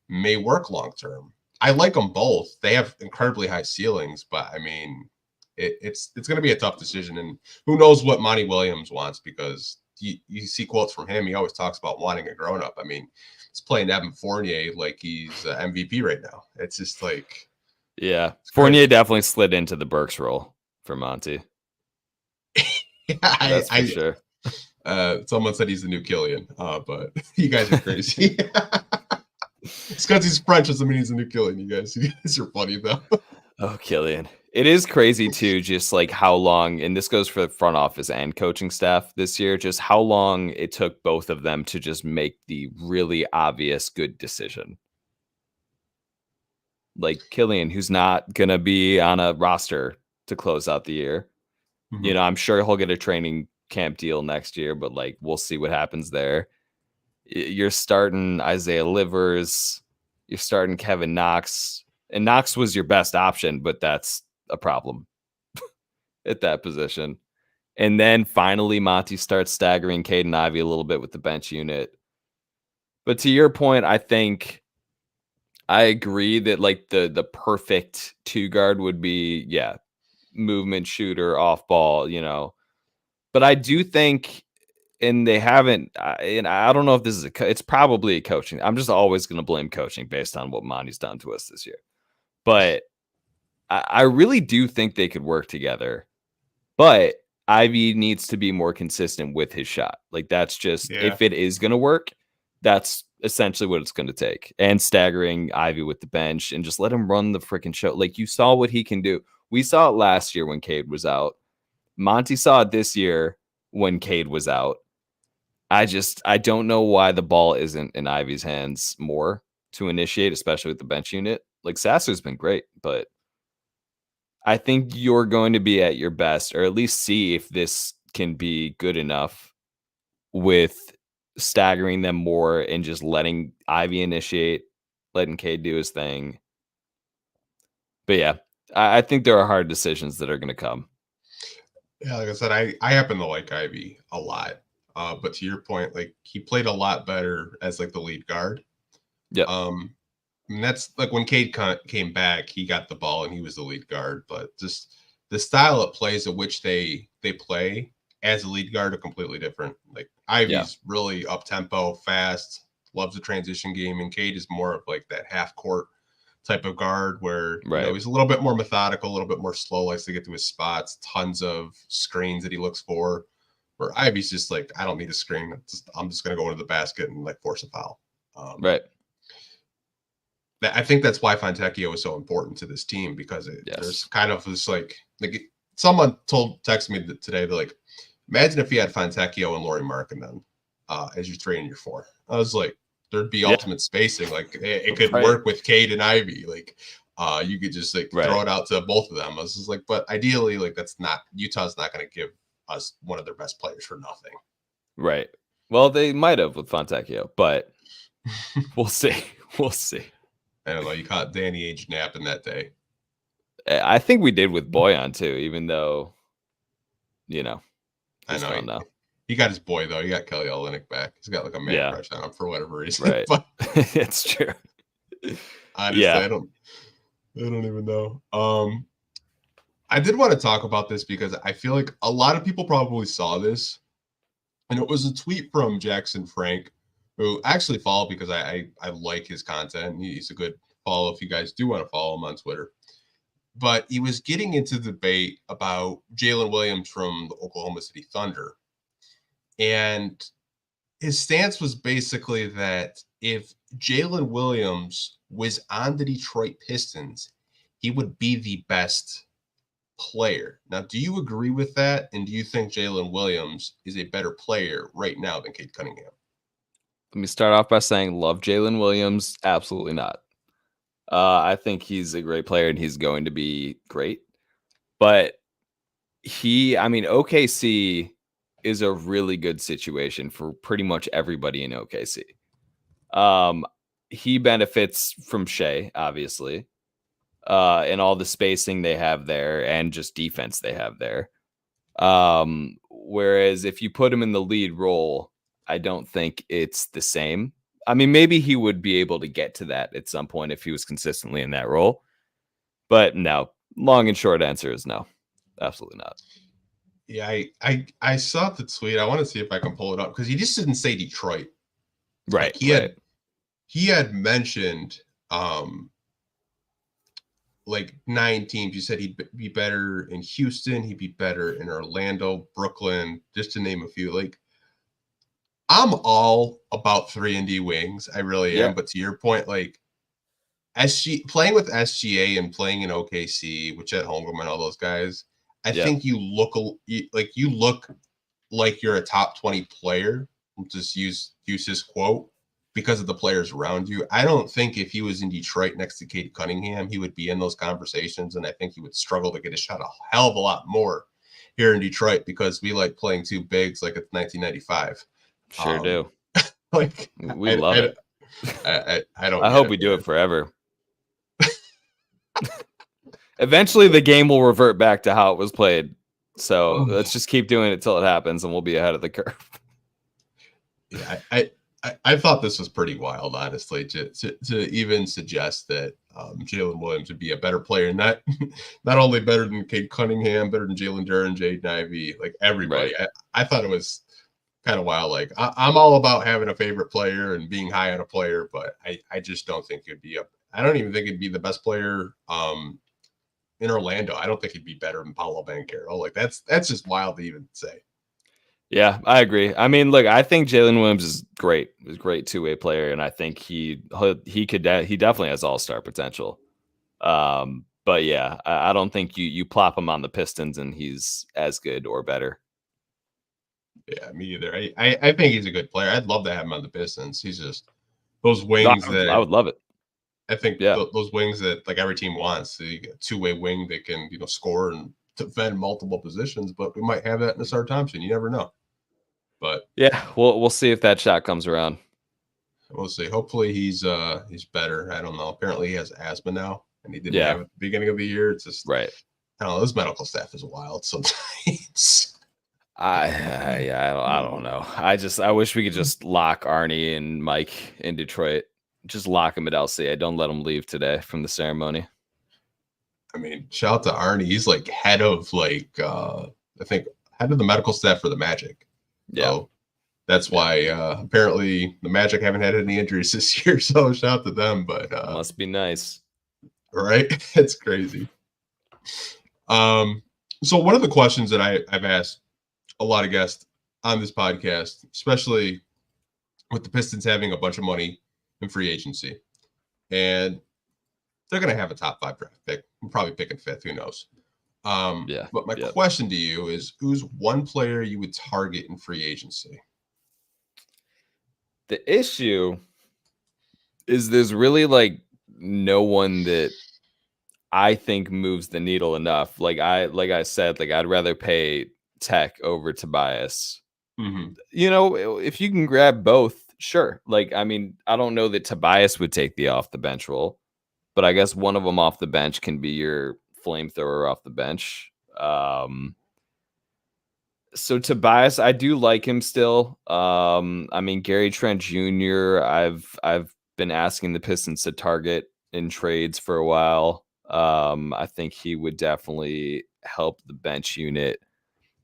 A: may work long term. I like them both. They have incredibly high ceilings, but I mean, it's going to be a tough decision, and who knows what Monty Williams wants because you see quotes from him. He always talks about wanting a grown up. I mean, he's playing Evan Fournier like he's MVP right now. It's just like,
B: yeah, Fournier definitely slid into the Burks role for Monty. That's for sure.
A: Someone said he's the new Killian, but you guys are crazy. It's because he's French doesn't mean he's a new Killian. You guys are funny though.
B: Oh, Killian. It is crazy too, just like how long, and this goes for the front office and coaching staff this year, just how long it took both of them to just make the really obvious good decision. Like Killian, who's not going to be on a roster to close out the year. Mm-hmm. You know, I'm sure he'll get a training camp deal next year, but like, we'll see what happens there. You're starting Isaiah Livers, you're starting Kevin Knox, and Knox was your best option, but that's a problem at that position. And then finally, Monty starts staggering Caden Ivey a little bit with the bench unit. But to your point, I think I agree that like the perfect two guard would be, movement shooter, off ball, you know. But I do think, and they haven't, and I don't know if this is it's probably a coaching. I'm just always going to blame coaching based on what Monty's done to us this year. But I really do think they could work together. But Ivy needs to be more consistent with his shot. Like that's just, if it is going to work, that's essentially what it's going to take. And staggering Ivy with the bench and just let him run the freaking show. Like you saw what he can do. We saw it last year when Cade was out. Monty saw it this year when Cade was out. I don't know why the ball isn't in Ivy's hands more to initiate, especially with the bench unit. Like Sasser's been great, but I think you're going to be at your best, or at least see if this can be good enough with staggering them more and just letting Ivy initiate, letting Cade do his thing. But yeah, I think there are hard decisions that are going to come.
A: Yeah, like I said, I happen to like Ivy a lot. But to your point, like he played a lot better as like the lead guard.
B: Yeah.
A: And that's like when Cade came back, he got the ball and he was the lead guard. But just the style of plays at which they play as a lead guard are completely different. Like Ivy's really up tempo, fast, loves the transition game, and Cade is more of like that half court type of guard where you know, he's a little bit more methodical, a little bit more slow, likes to get to his spots, tons of screens that he looks for. Where Ivy's just like, I don't need a screen. I'm just going to go into the basket and like force a foul.
B: Right.
A: I think that's why Fontecchio is so important to this team, because there's kind of this like someone texted me today, they're like, imagine if you had Fontecchio and Lauri Markkanen as your 3 and your 4. I was like, there'd be ultimate spacing. Like it could work with Cade and Ivy. Like you could just like throw it out to both of them. I was just like, but ideally, like Utah's not going to give us one of their best players for nothing.
B: Right. Well, they might have with Fontecchio, but we'll see. We'll see.
A: I don't know. You caught Danny Ainge napping that day.
B: I think we did with Boyan too, even though, you know,
A: I know. He got his boy though. He got Kelly Olynyk back. He's got like a man crush on him for whatever reason.
B: Right.
A: But
B: it's true.
A: Honestly, I don't even know. I did want to talk about this because I feel like a lot of people probably saw this, and it was a tweet from Jackson Frank, who I actually follow because I like his content. He's a good follow if you guys do want to follow him on Twitter. But he was getting into debate about Jalen Williams from the Oklahoma City Thunder. And his stance was basically that if Jalen Williams was on the Detroit Pistons, he would be the best player. Now, do you agree with that? And do you think Jalen Williams is a better player right now than Cade Cunningham?
B: Let me start off by saying love Jalen Williams. Absolutely not. I think he's a great player and he's going to be great. But OKC is a really good situation for pretty much everybody in OKC. He benefits from Shea, obviously, and all the spacing they have there and just defense they have there. Whereas if you put him in the lead role, I don't think it's the same. I mean, maybe he would be able to get to that at some point if he was consistently in that role. But no, long and short answer is no. Absolutely not.
A: Yeah, I saw the tweet. I want to see if I can pull it up because he just didn't say Detroit.
B: Right,
A: Like
B: right.
A: he had mentioned like 9 teams. He said he'd be better in Houston, he'd be better in Orlando, Brooklyn, just to name a few. Like I'm all about 3-and-D wings. I really am.
B: Yeah,
A: But to your point, like playing with SGA and playing in OKC, which at Holmgren and all those guys, I
B: yeah,
A: think you look like you're a top 20 player. Just use his quote because of the players around you. I don't think if he was in Detroit next to Cade Cunningham, he would be in those conversations. And I think he would struggle to get a shot a hell of a lot more here in Detroit because we like playing two bigs like it's 1995.
B: sure do.
A: Like
B: We love it.
A: I don't
B: I
A: get
B: hope
A: it,
B: we do
A: man.
B: it forever. Eventually, the game will revert back to how it was played. So let's just keep doing it till it happens, and we'll be ahead of the curve.
A: Yeah, I thought this was pretty wild, honestly, to even suggest that Jalen Williams would be a better player, not only better than Cade Cunningham, better than Jalen Duren, Jaden Ivey, like everybody.
B: Right.
A: I thought it was kind of wild. Like I'm all about having a favorite player and being high on a player, but I just don't think he'd be up. I don't even think he'd be the best player in Orlando. I don't think he'd be better than Paolo Banchero. Like that's just wild to even say.
B: Yeah, I agree. I mean, look, I think Jalen Williams is great. He's a great two-way player, and I think he definitely has all-star potential. But yeah, I don't think you plop him on the Pistons and he's as good or better.
A: Yeah, me either. I think he's a good player. I'd love to have him on the Pistons. He's just those
B: No,
A: wings
B: I would love it.
A: I think
B: Yeah.
A: those wings that like every team wants. So you get a two-way wing that can score and defend multiple positions. But we might have that in Asar Thompson. You never know. But
B: Yeah, we'll see if that shot comes around.
A: we'll see. Hopefully he's better. I don't know. Apparently he has asthma now, and he didn't have it
B: Yeah.
A: at the beginning of the year. It's just
B: Right.
A: I don't know. This medical staff is wild sometimes.
B: I don't know. I wish we could just lock Arnie and Mike in Detroit. Just lock them at LCA. Don't let them leave today from the ceremony.
A: I mean, shout out to Arnie. He's like head of I think head of the medical staff for the Magic.
B: Yeah.
A: So that's why apparently the Magic haven't had any injuries this year. So shout out to them. But
B: must be nice.
A: Right? It's crazy. So one of the questions that I've asked a lot of guests on this podcast, especially with the Pistons having a bunch of money in free agency, and they're going to have a top 5 draft pick. I'm probably picking 5th. Who knows? But my question to you is, who's one player you would target in free agency?
B: The issue is there's really like no one that I think moves the needle enough. Like I said, like I'd rather pay Tech over Tobias.
A: Mm-hmm.
B: If you can grab both, sure. Like, I mean, I don't know that Tobias would take the off the bench role, but I guess one of them off the bench can be your flamethrower off the bench. So Tobias, I do like him still. I mean, Gary Trent Jr., I've been asking the Pistons to target in trades for a while. I think he would definitely help the bench unit.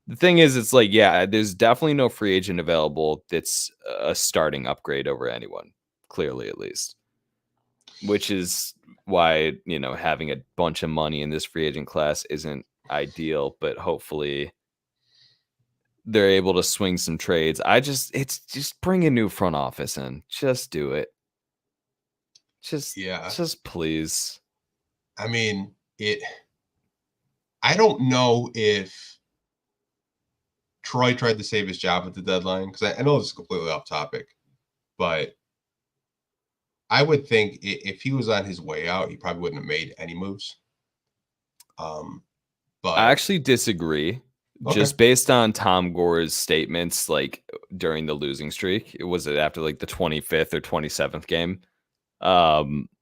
B: The thing is, it's like, yeah, there's definitely no free agent available that's a starting upgrade over anyone, clearly at least. Which is why, having a bunch of money in this free agent class isn't ideal, but hopefully they're able to swing some trades. It's just bring a new front office in. Just do it. Just please.
A: I mean, I don't know if Troy tried to save his job at the deadline, because I know this is completely off topic, but I would think if he was on his way out, he probably wouldn't have made any moves. But
B: I actually disagree. Okay. Just based on Tom Gore's statements, like during the losing streak, was it after like the 25th or 27th game?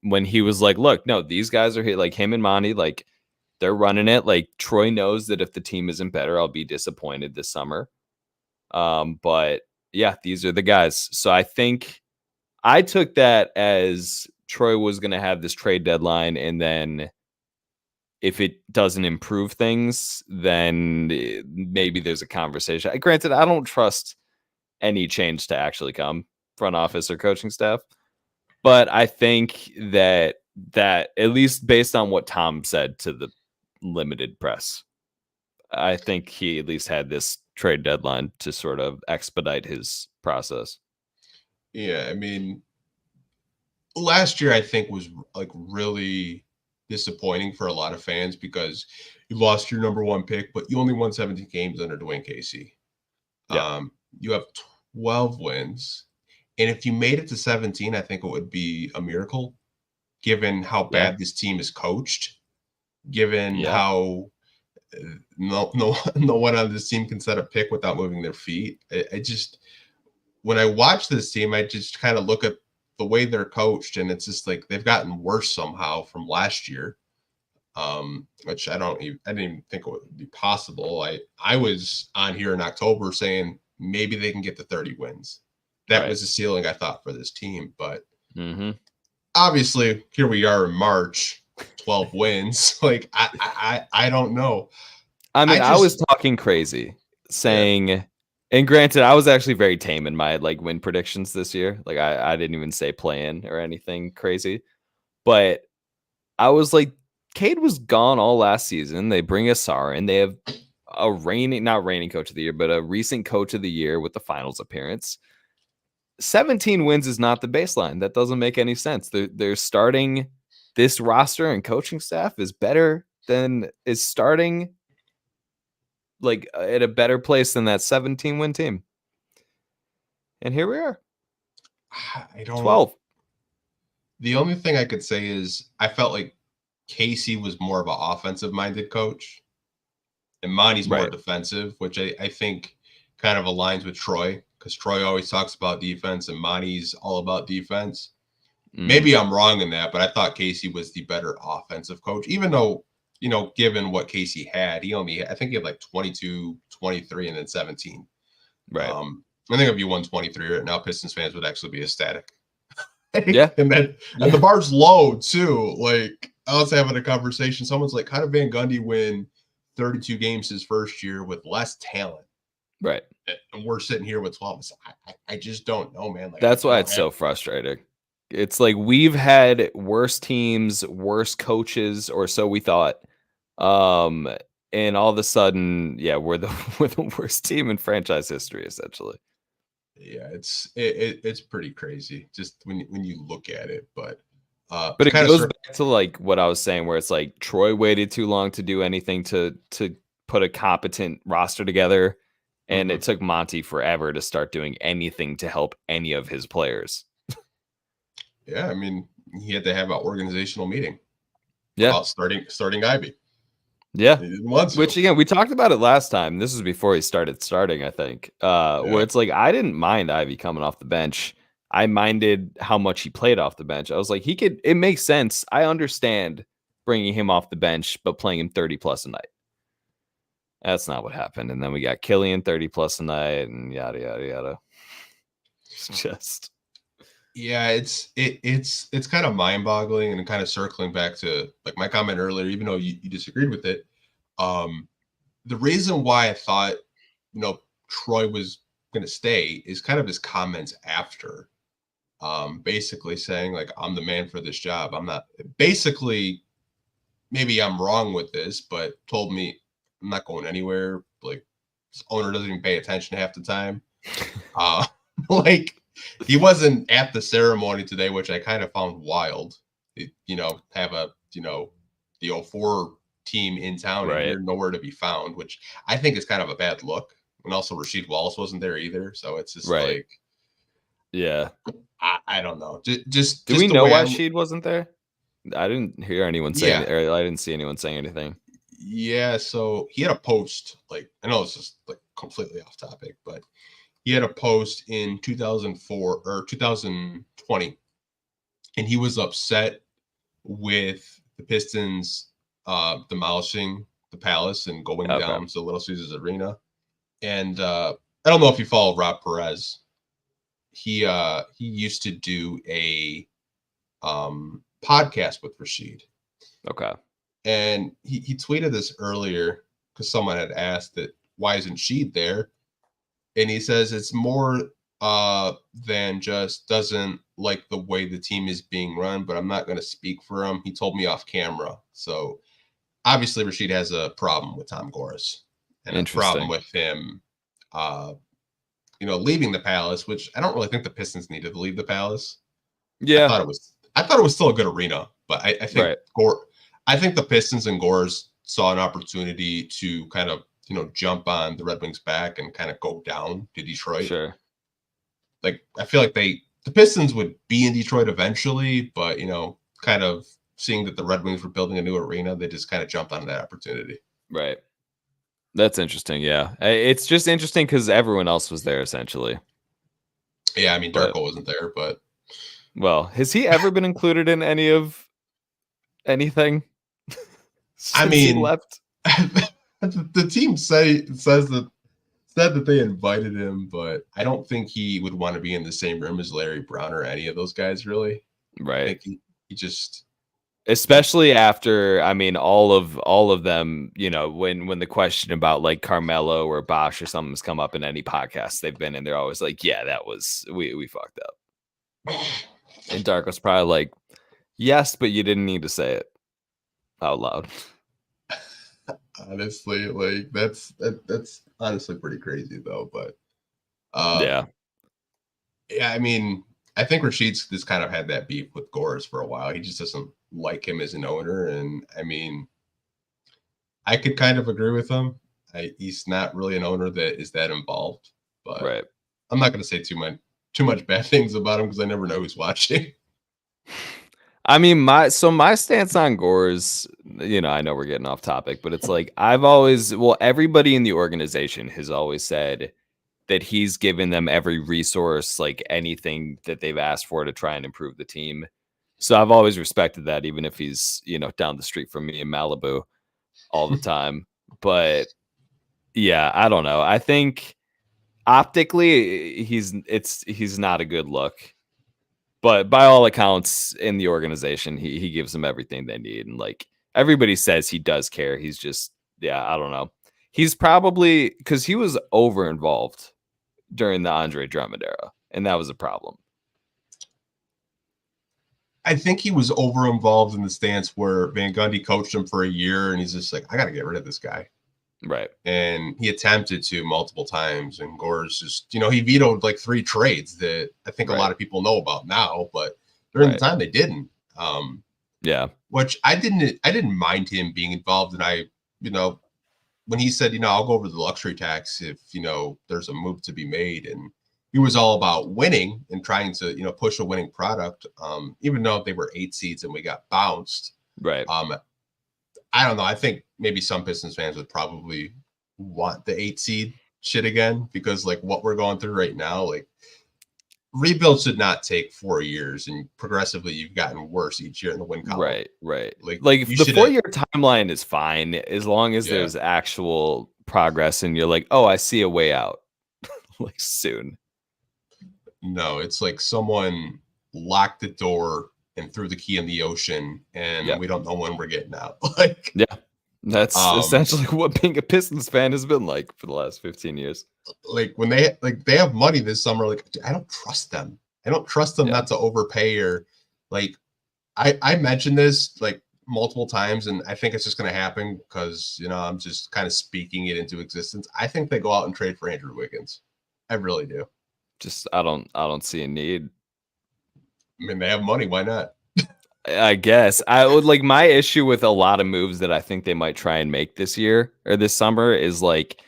B: When he was like, look, no, these guys are like him and Monty, like they're running it. Like Troy knows that if the team isn't better, I'll be disappointed this summer. But yeah, these are the guys. So I think I took that as Troy was going to have this trade deadline, and then if it doesn't improve things, then maybe there's a conversation. Granted, I don't trust any change to actually come, front office or coaching staff, but I think that at least based on what Tom said to the limited press, I think he at least had this trade deadline to sort of expedite his process.
A: Yeah, I mean, last year I think was like really disappointing for a lot of fans because you lost your number one pick, but you only won 17 games under Dwayne Casey.
B: Yeah.
A: You have 12 wins, and if you made it to 17, I think it would be a miracle, given how bad this team is coached, given how no one on this team can set a pick without moving their feet. I just, when I watch this team, I just kind of look at the way they're coached, and it's just like they've gotten worse somehow from last year, which I didn't even think it would be possible. I was on here in October saying maybe they can get to 30 wins. That was the ceiling I thought for this team, but obviously here we are in March, 12 wins. Like I don't know.
B: I mean, I was talking crazy saying, and granted, I was actually very tame in my like win predictions this year. Like I didn't even say play in or anything crazy, but I was like, Cade was gone all last season. They bring Asar in. They have a not reigning coach of the year, but a recent coach of the year with the finals appearance. 17 wins is not the baseline. That doesn't make any sense. They're starting, this roster and coaching staff is better than is starting like at a better place than that 17 win team. And here we are.
A: I don't
B: 12.
A: The only thing I could say is I felt like Casey was more of an offensive minded coach and Monty's more defensive, which I think kind of aligns with Troy, because Troy always talks about defense and Monty's all about defense. Maybe I'm wrong in that, but I thought Casey was the better offensive coach, even though, you know, given what Casey had, I think he had like 22, 23, and then 17.
B: Right.
A: I think if you won 23 right now, Pistons fans would actually be ecstatic.
B: Yeah.
A: And the bar's low too. Like, I was having a conversation. Someone's like, how did Van Gundy win 32 games his first year with less talent?
B: Right.
A: And we're sitting here with 12. I just don't know, man. Like,
B: that's why it's so frustrating. It's like we've had worse teams, worse coaches, or so we thought. And all of a sudden, we're the worst team in franchise history, essentially.
A: Yeah, it's pretty crazy just when you look at it, but
B: it goes back to like what I was saying, where it's like Troy waited too long to do anything to put a competent roster together, and it took Monty forever to start doing anything to help any of his players.
A: Yeah, I mean, he had to have an organizational meeting.
B: Yeah,
A: about starting Ivy.
B: Yeah, which again, we talked about it last time. This was before he started starting, I think. Where it's like I didn't mind Ivy coming off the bench. I minded how much he played off the bench. I was like, it makes sense. I understand bringing him off the bench, but playing him 30 plus a night. That's not what happened. And then we got Killian 30 plus a night and yada, yada, yada. It's just.
A: Yeah, it's kind of mind boggling, and kind of circling back to like my comment earlier, even though you disagreed with it. The reason why I thought, Troy was going to stay is kind of his comments after, basically saying like, I'm the man for this job. I'm not, basically, maybe I'm wrong with this, but told me I'm not going anywhere. Like, this owner doesn't even pay attention half the time. Like, he wasn't at the ceremony today, which I kind of found wild. Have a, the 04 team in town and you're nowhere to be found, which I think is kind of a bad look. And also Rasheed Wallace wasn't there either. So it's just like,
B: yeah,
A: I don't know.
B: Do we know why Rasheed wasn't there? I didn't hear anyone saying or I didn't see anyone saying anything.
A: Yeah. So he had a post, like, I know it's just like completely off topic, but he had a post in 2004 or 2020, and he was upset with the Pistons demolishing the Palace and going down to Little Caesars Arena. And I don't know if you follow Rob Perez. He used to do a podcast with Rasheed.
B: Okay.
A: And he tweeted this earlier because someone had asked that why isn't Sheed there? And he says it's more than just doesn't like the way the team is being run, but I'm not going to speak for him. He told me off camera. So obviously Rasheed has a problem with Tom Gores and a problem with him, leaving the Palace, which I don't really think the Pistons needed to leave the Palace.
B: Yeah.
A: I thought it was still a good arena, but I think
B: right.
A: I think the Pistons and Gores saw an opportunity to kind of, jump on the Red Wings back and kind of go down to Detroit.
B: Sure.
A: Like, I feel like the Pistons would be in Detroit eventually, but, kind of seeing that the Red Wings were building a new arena, they just kind of jumped on that opportunity.
B: Right. That's interesting. Yeah. It's just interesting because everyone else was there essentially.
A: Yeah. I mean, Darko wasn't there, but.
B: Well, has he ever been included in any of anything?
A: I mean,
B: he left.
A: The team said that they invited him, but I don't think he would want to be in the same room as Larry Brown or any of those guys, really.
B: Right.
A: I think he just,
B: especially after, I mean, all of them, when the question about like Carmelo or Bosch or something's come up in any podcast they've been in, they're always like, yeah, that was we fucked up. And Darko's probably like, yes, but you didn't need to say it out loud.
A: Honestly, like that's honestly pretty crazy though. But
B: yeah,
A: I mean, I think Rasheed's just kind of had that beef with Gores for a while. He just doesn't like him as an owner, and I mean, I could kind of agree with him. He's not really an owner that is that involved, but
B: right.
A: I'm not going to say too much bad things about him because I never know who's watching.
B: I mean, my stance on Gores, I know we're getting off topic, but it's like everybody in the organization has always said that he's given them every resource, like anything that they've asked for to try and improve the team. So I've always respected that, even if he's, down the street from me in Malibu all the time. But yeah, I don't know. I think optically he's not a good look. But by all accounts in the organization, he gives them everything they need. And like everybody says he does care. He's just, I don't know. He's probably, because he was over involved during the Andre Drummond era, and that was a problem.
A: I think he was over involved in the stance where Van Gundy coached him for a year, and he's just like, I got to get rid of this guy.
B: Right.
A: And he attempted to multiple times, and Gores just, he vetoed like 3 trades that I think a lot of people know about now, but during the time they didn't.
B: Yeah.
A: Which I didn't mind him being involved. And when he said, I'll go over the luxury tax if, there's a move to be made. And he was all about winning and trying to, push a winning product. Even though they were 8 seeds and we got bounced.
B: Right.
A: I don't know. I think maybe some Pistons fans would probably want the 8 seed shit again because like what we're going through right now, like rebuild should not take 4 years, and progressively you've gotten worse each year in the win column.
B: Right. Like the 4-year timeline is fine as long as there's actual progress and you're like, oh, I see a way out like soon.
A: No, it's like someone locked the door and threw the key in the ocean, and we don't know when we're getting out. Like,
B: that's essentially what being a Pistons fan has been like for the last 15 years.
A: Like when they have money this summer, like I don't trust them. I don't trust them not to overpay, or like I mentioned this like multiple times, and I think it's just going to happen because I'm just kind of speaking it into existence. I think they go out and trade for Andrew Wiggins. I really do.
B: Just I don't see a need.
A: I mean, they have money. Why not?
B: I guess I would like my issue with a lot of moves that I think they might try and make this year or this summer is like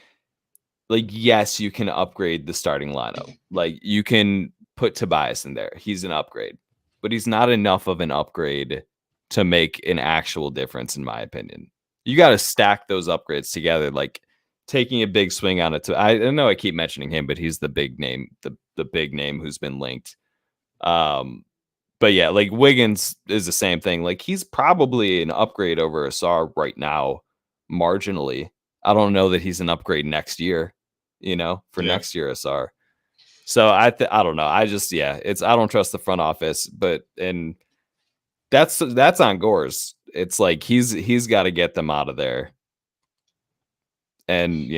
B: yes, you can upgrade the starting lineup. Like you can put Tobias in there. He's an upgrade, but he's not enough of an upgrade to make an actual difference, in my opinion. You got to stack those upgrades together, like taking a big swing on it. I know I keep mentioning him, but he's the big name, the big name who's been linked. But yeah, like Wiggins is the same thing. Like he's probably an upgrade over Asar right now, marginally. I don't know that he's an upgrade next year, next year Asar. So I don't know. I just I don't trust the front office, and That's on Gores. It's like he's got to get them out of there. And,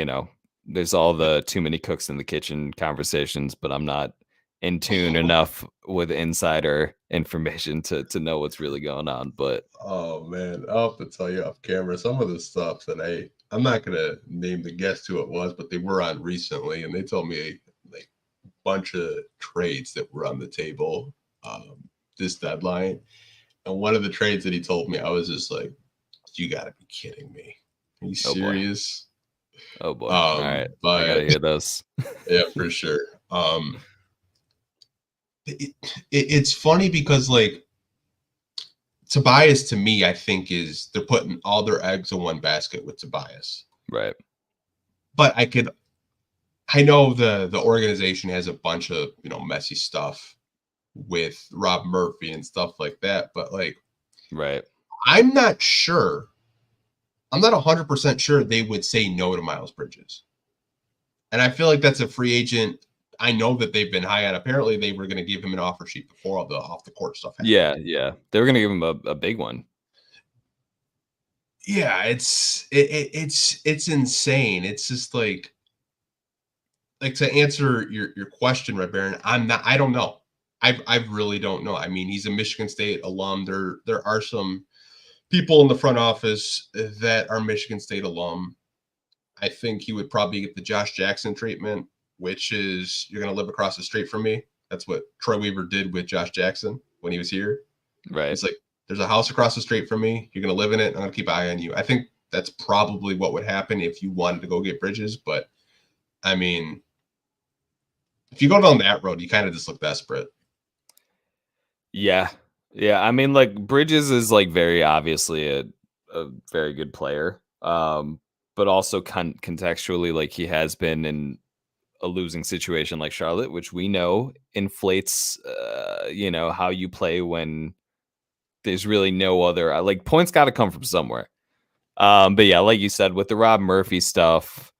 B: there's all the too many cooks in the kitchen conversations, but I'm not in tune enough with insider information to know what's really going on. But
A: oh man, I'll have to tell you off camera some of the stuff that I'm not gonna name the guest who it was, but they were on recently, and they told me like a bunch of trades that were on the table this deadline. And one of the trades that he told me, I was just like, "You got to be kidding me! Are you serious?"
B: Oh boy! All right,
A: but
B: I gotta hear those.
A: Yeah, for sure. It's funny because like Tobias to me, I think they're putting all their eggs in one basket with Tobias.
B: Right.
A: But I know the organization has a bunch of, messy stuff with Rob Murphy and stuff like that. But like,
B: right.
A: I'm not 100% sure they would say no to Miles Bridges. And I feel like that's a free agent. I know that they've been high on. Apparently, they were going to give him an offer sheet before all the off the court stuff happened.
B: Yeah. They were going to give him a big one.
A: Yeah, it's insane. It's just like to answer your question, Red Baron. I don't know. I really don't know. I mean, he's a Michigan State alum. There are some people in the front office that are Michigan State alum. I think he would probably get the Josh Jackson treatment, which is you're going to live across the street from me. That's what Troy Weaver did with Josh Jackson when he was here.
B: Right.
A: It's like, there's a house across the street from me. You're going to live in it. I'm going to keep an eye on you. I think that's probably what would happen if you wanted to go get Bridges. But, I mean, if you go down that road, you kind of just look desperate.
B: Yeah. Yeah. I mean, like, Bridges is, like, very obviously a very good player. But also contextually, like, he has been in a losing situation like Charlotte, which we know inflates, how you play when there's really no other, like, points got to come from somewhere. But yeah, like you said, with the Rob Murphy stuff,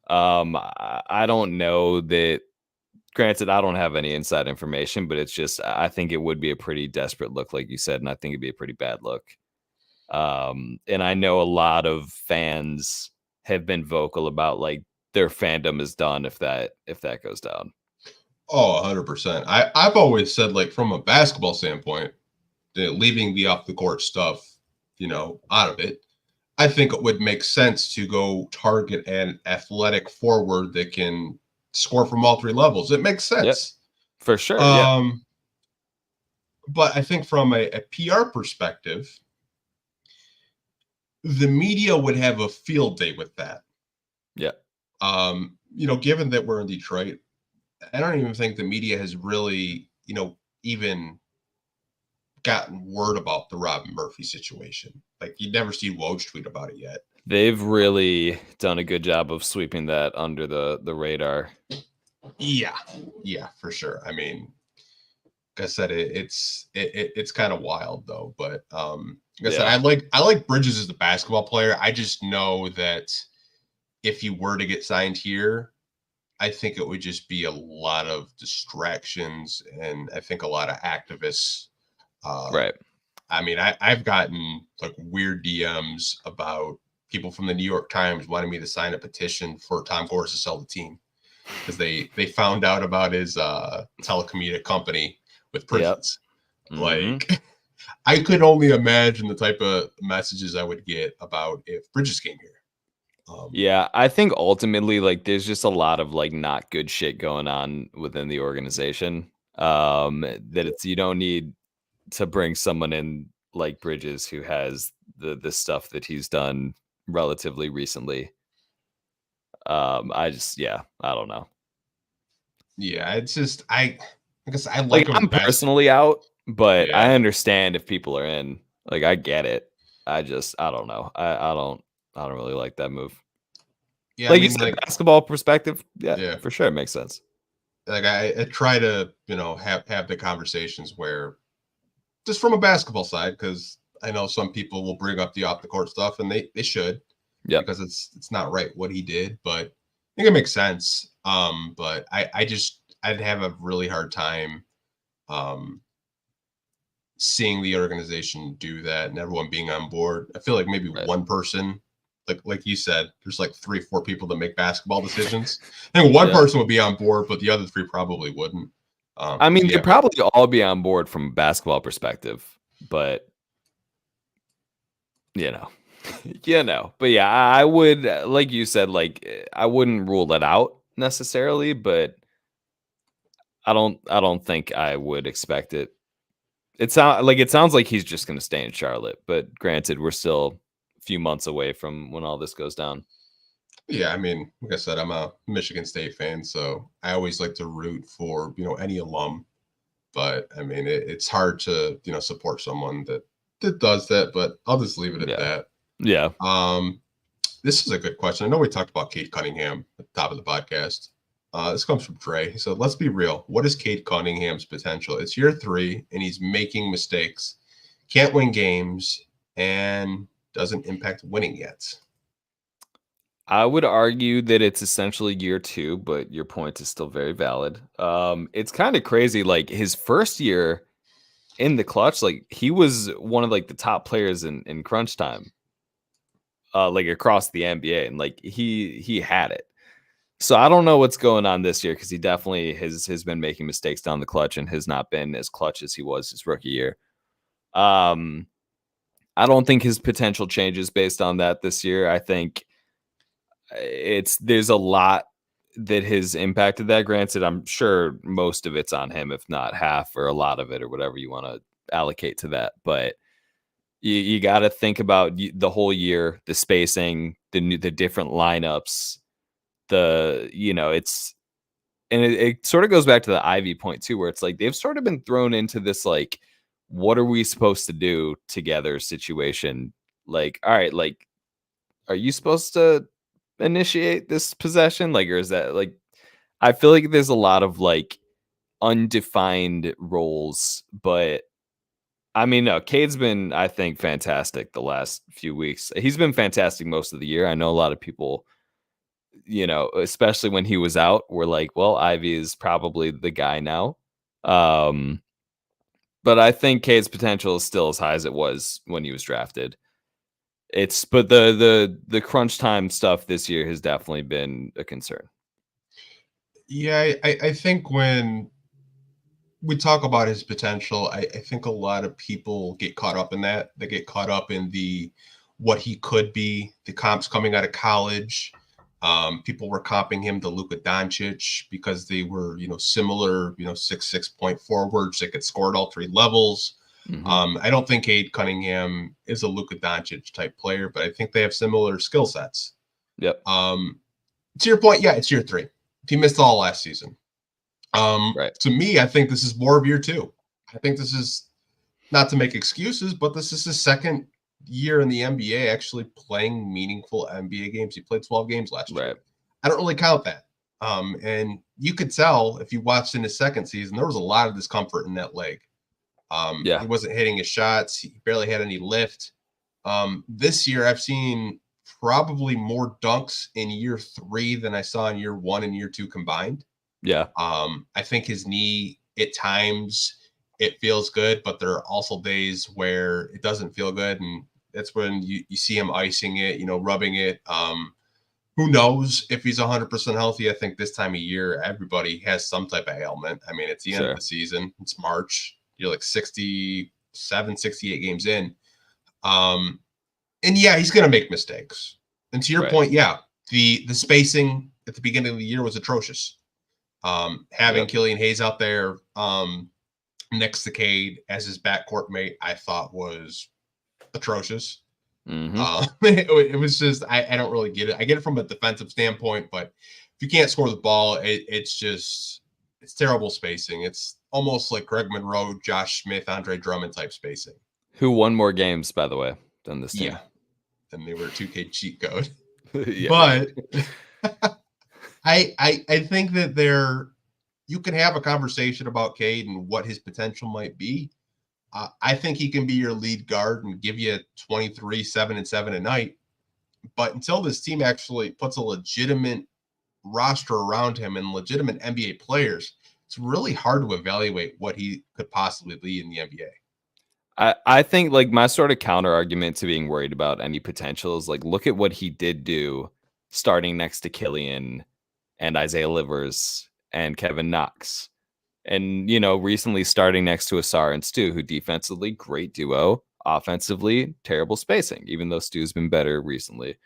B: I don't know that, granted, I don't have any inside information, but it's just, I think it would be a pretty desperate look, like you said, and I think it'd be a pretty bad look. And I know a lot of fans have been vocal about like their fandom is done if that goes down.
A: Oh, 100%. I've always said, like, from a basketball standpoint, leaving the off the court stuff, out of it, I think it would make sense to go target an athletic forward that can score from all three levels. It makes sense.
B: Yep, for sure.
A: But I think from a PR perspective, the media would have a field day with that.
B: Yeah.
A: Given that we're in Detroit, I don't even think the media has really, even gotten word about the Rob Murphy situation. Like, you'd never see Woj tweet about it yet.
B: They've really done a good job of sweeping that under the radar.
A: Yeah, for sure. I mean, like I said, it's kind of wild though. But like I said, I like Bridges as the basketball player. I just know that if he were to get signed here, I think it would just be a lot of distractions, and I think a lot of activists.
B: Right.
A: I mean, I've gotten like weird DMs about people from the New York Times wanting me to sign a petition for Tom Gores to sell the team because they found out about his telecommuting company with prisons. Yep. Like, I could only imagine the type of messages I would get about if Bridges came here.
B: Yeah, I think ultimately, like, there's just a lot of like not good shit going on within the organization. That it's, you don't need to bring someone in like Bridges who has the stuff that he's done relatively recently. I don't know.
A: Yeah, it's just I guess I
B: like I'm personally out, but I understand if people are in. Like, I get it. I don't know. I don't really like that move. Yeah, like, you said, basketball perspective, yeah, for sure, it makes sense.
A: Like, I try to, have the conversations where, just from a basketball side, because I know some people will bring up the off the court stuff, and they should, because it's not right what he did, but I think it makes sense. But I'd have a really hard time, seeing the organization do that and everyone being on board. I feel like maybe one person, like you said, there's like 3-4 people that make basketball decisions. I think one person would be on board, but the other 3 probably wouldn't.
B: I mean, they'd probably all be on board from a basketball perspective, but but yeah, I would, like you said, like I wouldn't rule it out necessarily, but I don't think I would expect it. It sounds like he's just going to stay in Charlotte, but granted, we're still a few months away from when all this goes down.
A: Yeah, I mean, like I said, I'm a Michigan State fan, so I always like to root for, any alum. But I mean, it's hard to, support someone that does that, but I'll just leave it at that.
B: Yeah.
A: This is a good question. I know we talked about Cade Cunningham at the top of the podcast. This comes from Trey. He said, let's be real. What is Cade Cunningham's potential? It's year 3, and he's making mistakes, can't win games, and doesn't impact winning yet.
B: I would argue that it's essentially year 2, but your point is still very valid. It's kind of crazy. Like his first year in the clutch, like he was one of like the top players in crunch time, like across the NBA, and like he had it. So I don't know what's going on this year because he definitely has been making mistakes down the clutch and has not been as clutch as he was his rookie year. I don't think his potential changes based on that this year. I think there's a lot that has impacted that. Granted, I'm sure most of it's on him, if not half or a lot of it or whatever you want to allocate to that. But you got to think about the whole year, the spacing, the different lineups. It sort of goes back to the Ivy point too, where it's like they've sort of been thrown into this like, what are we supposed to do together situation? Like, all right, like, are you supposed to initiate this possession? Like, or is that like, I feel like there's a lot of like undefined roles, but I mean, no, Cade's been, I think, fantastic the last few weeks. He's been fantastic most of the year. I know a lot of people, especially when he was out, were like, well, Ivy is probably the guy now. But I think Cade's potential is still as high as it was when he was drafted. But the crunch time stuff this year has definitely been a concern.
A: Yeah, I think when we talk about his potential, I think a lot of people get caught up in that. They get caught up in what he could be, the comps coming out of college. People were comping him to Luka Doncic because they were, similar, 6'6" point forwards that could score at all 3 levels. Mm-hmm. I don't think Cade Cunningham is a Luka Doncic type player, but I think they have similar skill sets.
B: Yep.
A: To your point, yeah, it's year 3. He missed all last season.
B: Right.
A: To me, I think this is more of year 2. I think this is not to make excuses, but this is his second year in the NBA actually playing meaningful NBA games. He played 12 games last year. I don't really count that. And you could tell if you watched in his second season, there was a lot of discomfort in that leg. He wasn't hitting his shots. He barely had any lift. This year, I've seen probably more dunks in year 3 than I saw in year 1 and year 2 combined.
B: Yeah.
A: I think his knee at times it feels good, but there are also days where it doesn't feel good. And that's when you see him icing it, rubbing it. Who knows if he's 100% healthy? I think this time of year, everybody has some type of ailment. I mean, it's the end of the season. It's March. You're like 67, 68 games in. And yeah, he's going to make mistakes. And to your point, yeah, the spacing at the beginning of the year was atrocious. Having Killian Hayes out there next to Cade as his backcourt mate, I thought was atrocious. Mm-hmm. It was just, I don't really get it. I get it from a defensive standpoint, but if you can't score the ball, it's terrible spacing. It's almost like Greg Monroe, Josh Smith, Andre Drummond type spacing.
B: Who won more games, by the way, than this team?
A: Yeah. And they were a 2K cheat code. But I think that you can have a conversation about Cade and what his potential might be. I think he can be your lead guard and give you 23, 7 and 7 a night. But until this team actually puts a legitimate roster around him and legitimate NBA players, it's really hard to evaluate what he could possibly be in the NBA.
B: I think like my sort of counter argument to being worried about any potential is like, look at what he did do starting next to Killian and Isaiah Livers and Kevin Knox. And, recently starting next to Asar and Stu, who defensively, great duo. Offensively, terrible spacing, even though Stu's been better recently.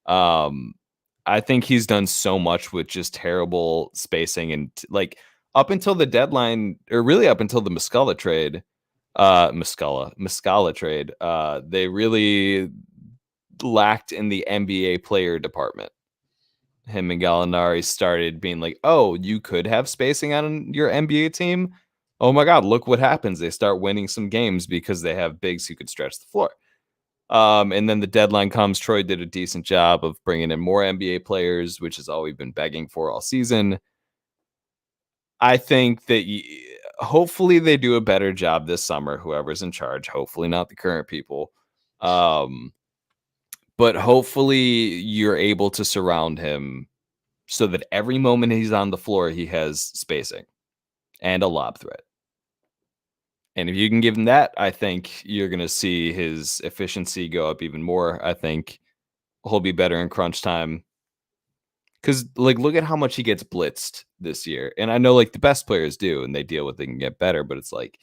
B: I think he's done so much with just terrible spacing. And like up until the deadline, or really up until the Muscala trade, they really lacked in the NBA player department. Him and Gallinari started being like, oh, you could have spacing on your NBA team. Oh my God, look what happens. They start winning some games because they have bigs who could stretch the floor. And then the deadline comes. Troy did a decent job of bringing in more NBA players, which is all we've been begging for all season. I think that hopefully they do a better job this summer, whoever's in charge, hopefully not the current people. But hopefully you're able to surround him so that every moment he's on the floor, he has spacing and a lob threat. And if you can give him that, I think you're going to see his efficiency go up even more. I think he'll be better in crunch time. Because, like, look at how much he gets blitzed this year. And I know, like, the best players do, and they deal with it and get better. But it's like,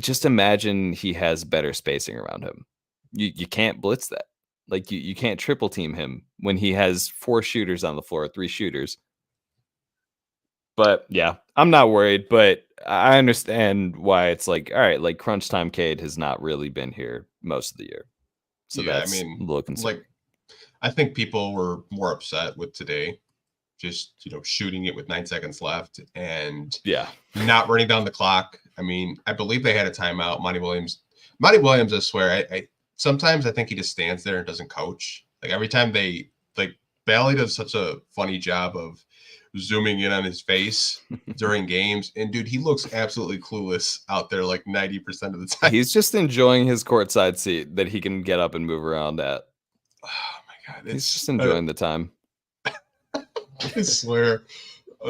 B: just imagine he has better spacing around him. You can't blitz that. Like, you can't triple team him when he has 4 shooters on the floor, 3 shooters. But, yeah, I'm not worried. But I understand why it's like, all right, like, crunch time Cade has not really been here most of the year. So
A: yeah,
B: that's a little concern.
A: Like, I think people were more upset with today, just, shooting it with 9 seconds left and not running down the clock. I mean, I believe they had a timeout. Monty Williams, I swear, sometimes I think he just stands there and doesn't coach. Like every time Bailey does such a funny job of zooming in on his face during games. And dude, he looks absolutely clueless out there like 90% of the time.
B: He's just enjoying his courtside seat that he can get up and move around at.
A: Oh my God.
B: He's just enjoying the time.
A: I swear,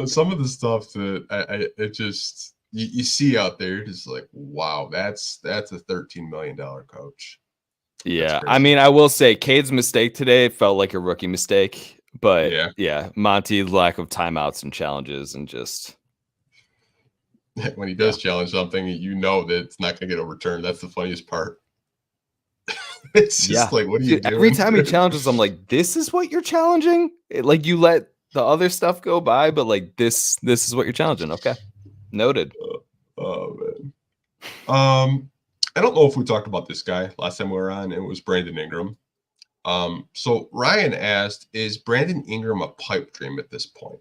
A: some of the stuff that it just you see out there, just like, wow, that's a $13 million coach.
B: Yeah, I mean, I will say Cade's mistake today felt like a rookie mistake, but yeah, Monty's lack of timeouts and challenges and just
A: when he does challenge something, that it's not going to get overturned. That's the funniest part. It's just like, what are you doing?
B: Every time he challenges, I'm like, this is what you're challenging? Like, you let the other stuff go by, but like this is what you're challenging. Okay, noted.
A: Oh man. I don't know if we talked about this guy last time we were on. It was Brandon Ingram. So Ryan asked, is Brandon Ingram a pipe dream at this point?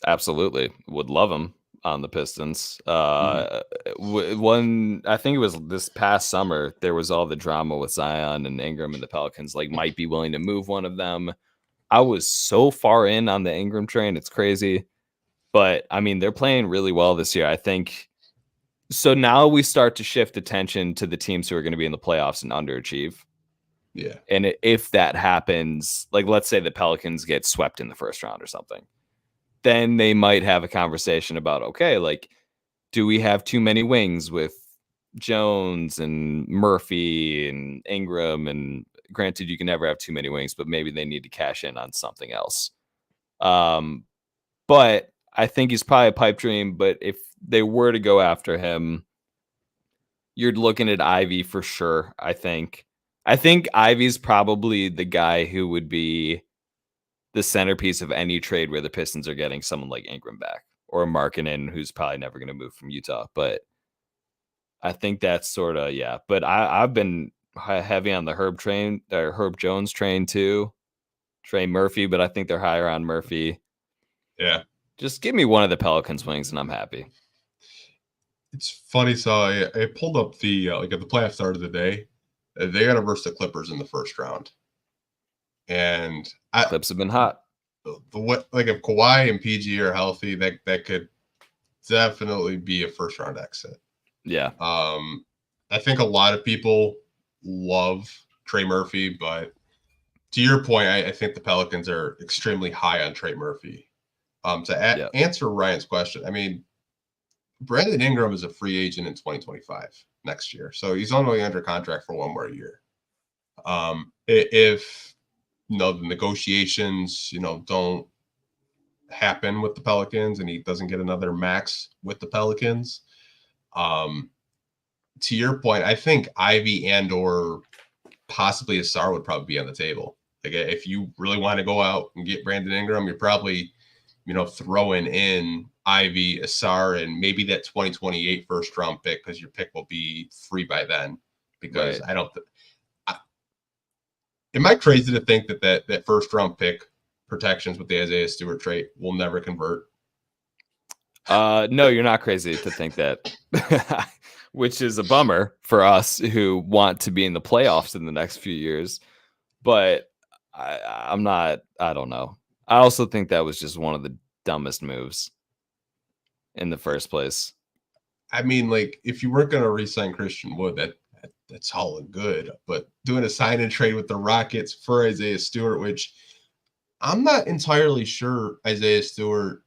B: Absolutely. Would love him on the Pistons. One, I think it was this past summer, there was all the drama with Zion and Ingram and the Pelicans, like might be willing to move one of them. I was so far in on the Ingram train. It's crazy. But I mean, they're playing really well this year. I think. So now we start to shift attention to the teams who are going to be in the playoffs and underachieve.
A: Yeah.
B: And if that happens, like let's say the Pelicans get swept in the first round or something, then they might have a conversation about, okay, like, do we have too many wings with Jones and Murphy and Ingram? And granted, you can never have too many wings, but maybe they need to cash in on something else. But I think he's probably a pipe dream. But if they were to go after him, you're looking at Ivy for sure. I think Ivy's probably the guy who would be the centerpiece of any trade where the Pistons are getting someone like Ingram back or Markkanen, who's probably never going to move from Utah. But I think that's sort of, yeah. But I've been heavy on the Herb Jones train too. Trey Murphy, but I think they're higher on Murphy.
A: Yeah.
B: Just give me one of the Pelicans wings and I'm happy.
A: It's funny. So I pulled up the at the playoff start of the day. They got to verse the Clippers in the first round. And
B: Clips have been hot.
A: If Kawhi and PG are healthy, that could definitely be a first round exit.
B: Yeah.
A: I think a lot of people love Trey Murphy, but to your point, I think the Pelicans are extremely high on Trey Murphy. To answer Ryan's question, I mean, Brandon Ingram is a free agent in 2025 next year, so he's only under contract for one more year. If the negotiations don't happen with the Pelicans and he doesn't get another max with the Pelicans, to your point, I think Ivy and or possibly Asar would probably be on the table. Like if you really want to go out and get Brandon Ingram, you're probably throwing in Ivy, Asar, and maybe that 2028 first round pick, because your pick will be free by then. Because right. Am I crazy to think that first round pick protections with the Isaiah Stewart trade will never convert?
B: No, you're not crazy to think that, which is a bummer for us who want to be in the playoffs in the next few years. But I'm not. I don't know. I also think that was just one of the dumbest moves in the first place.
A: I mean, like, if you weren't going to re-sign Christian Wood, that's all good. But doing a sign and trade with the Rockets for Isaiah Stewart, which I'm not entirely sure Isaiah Stewart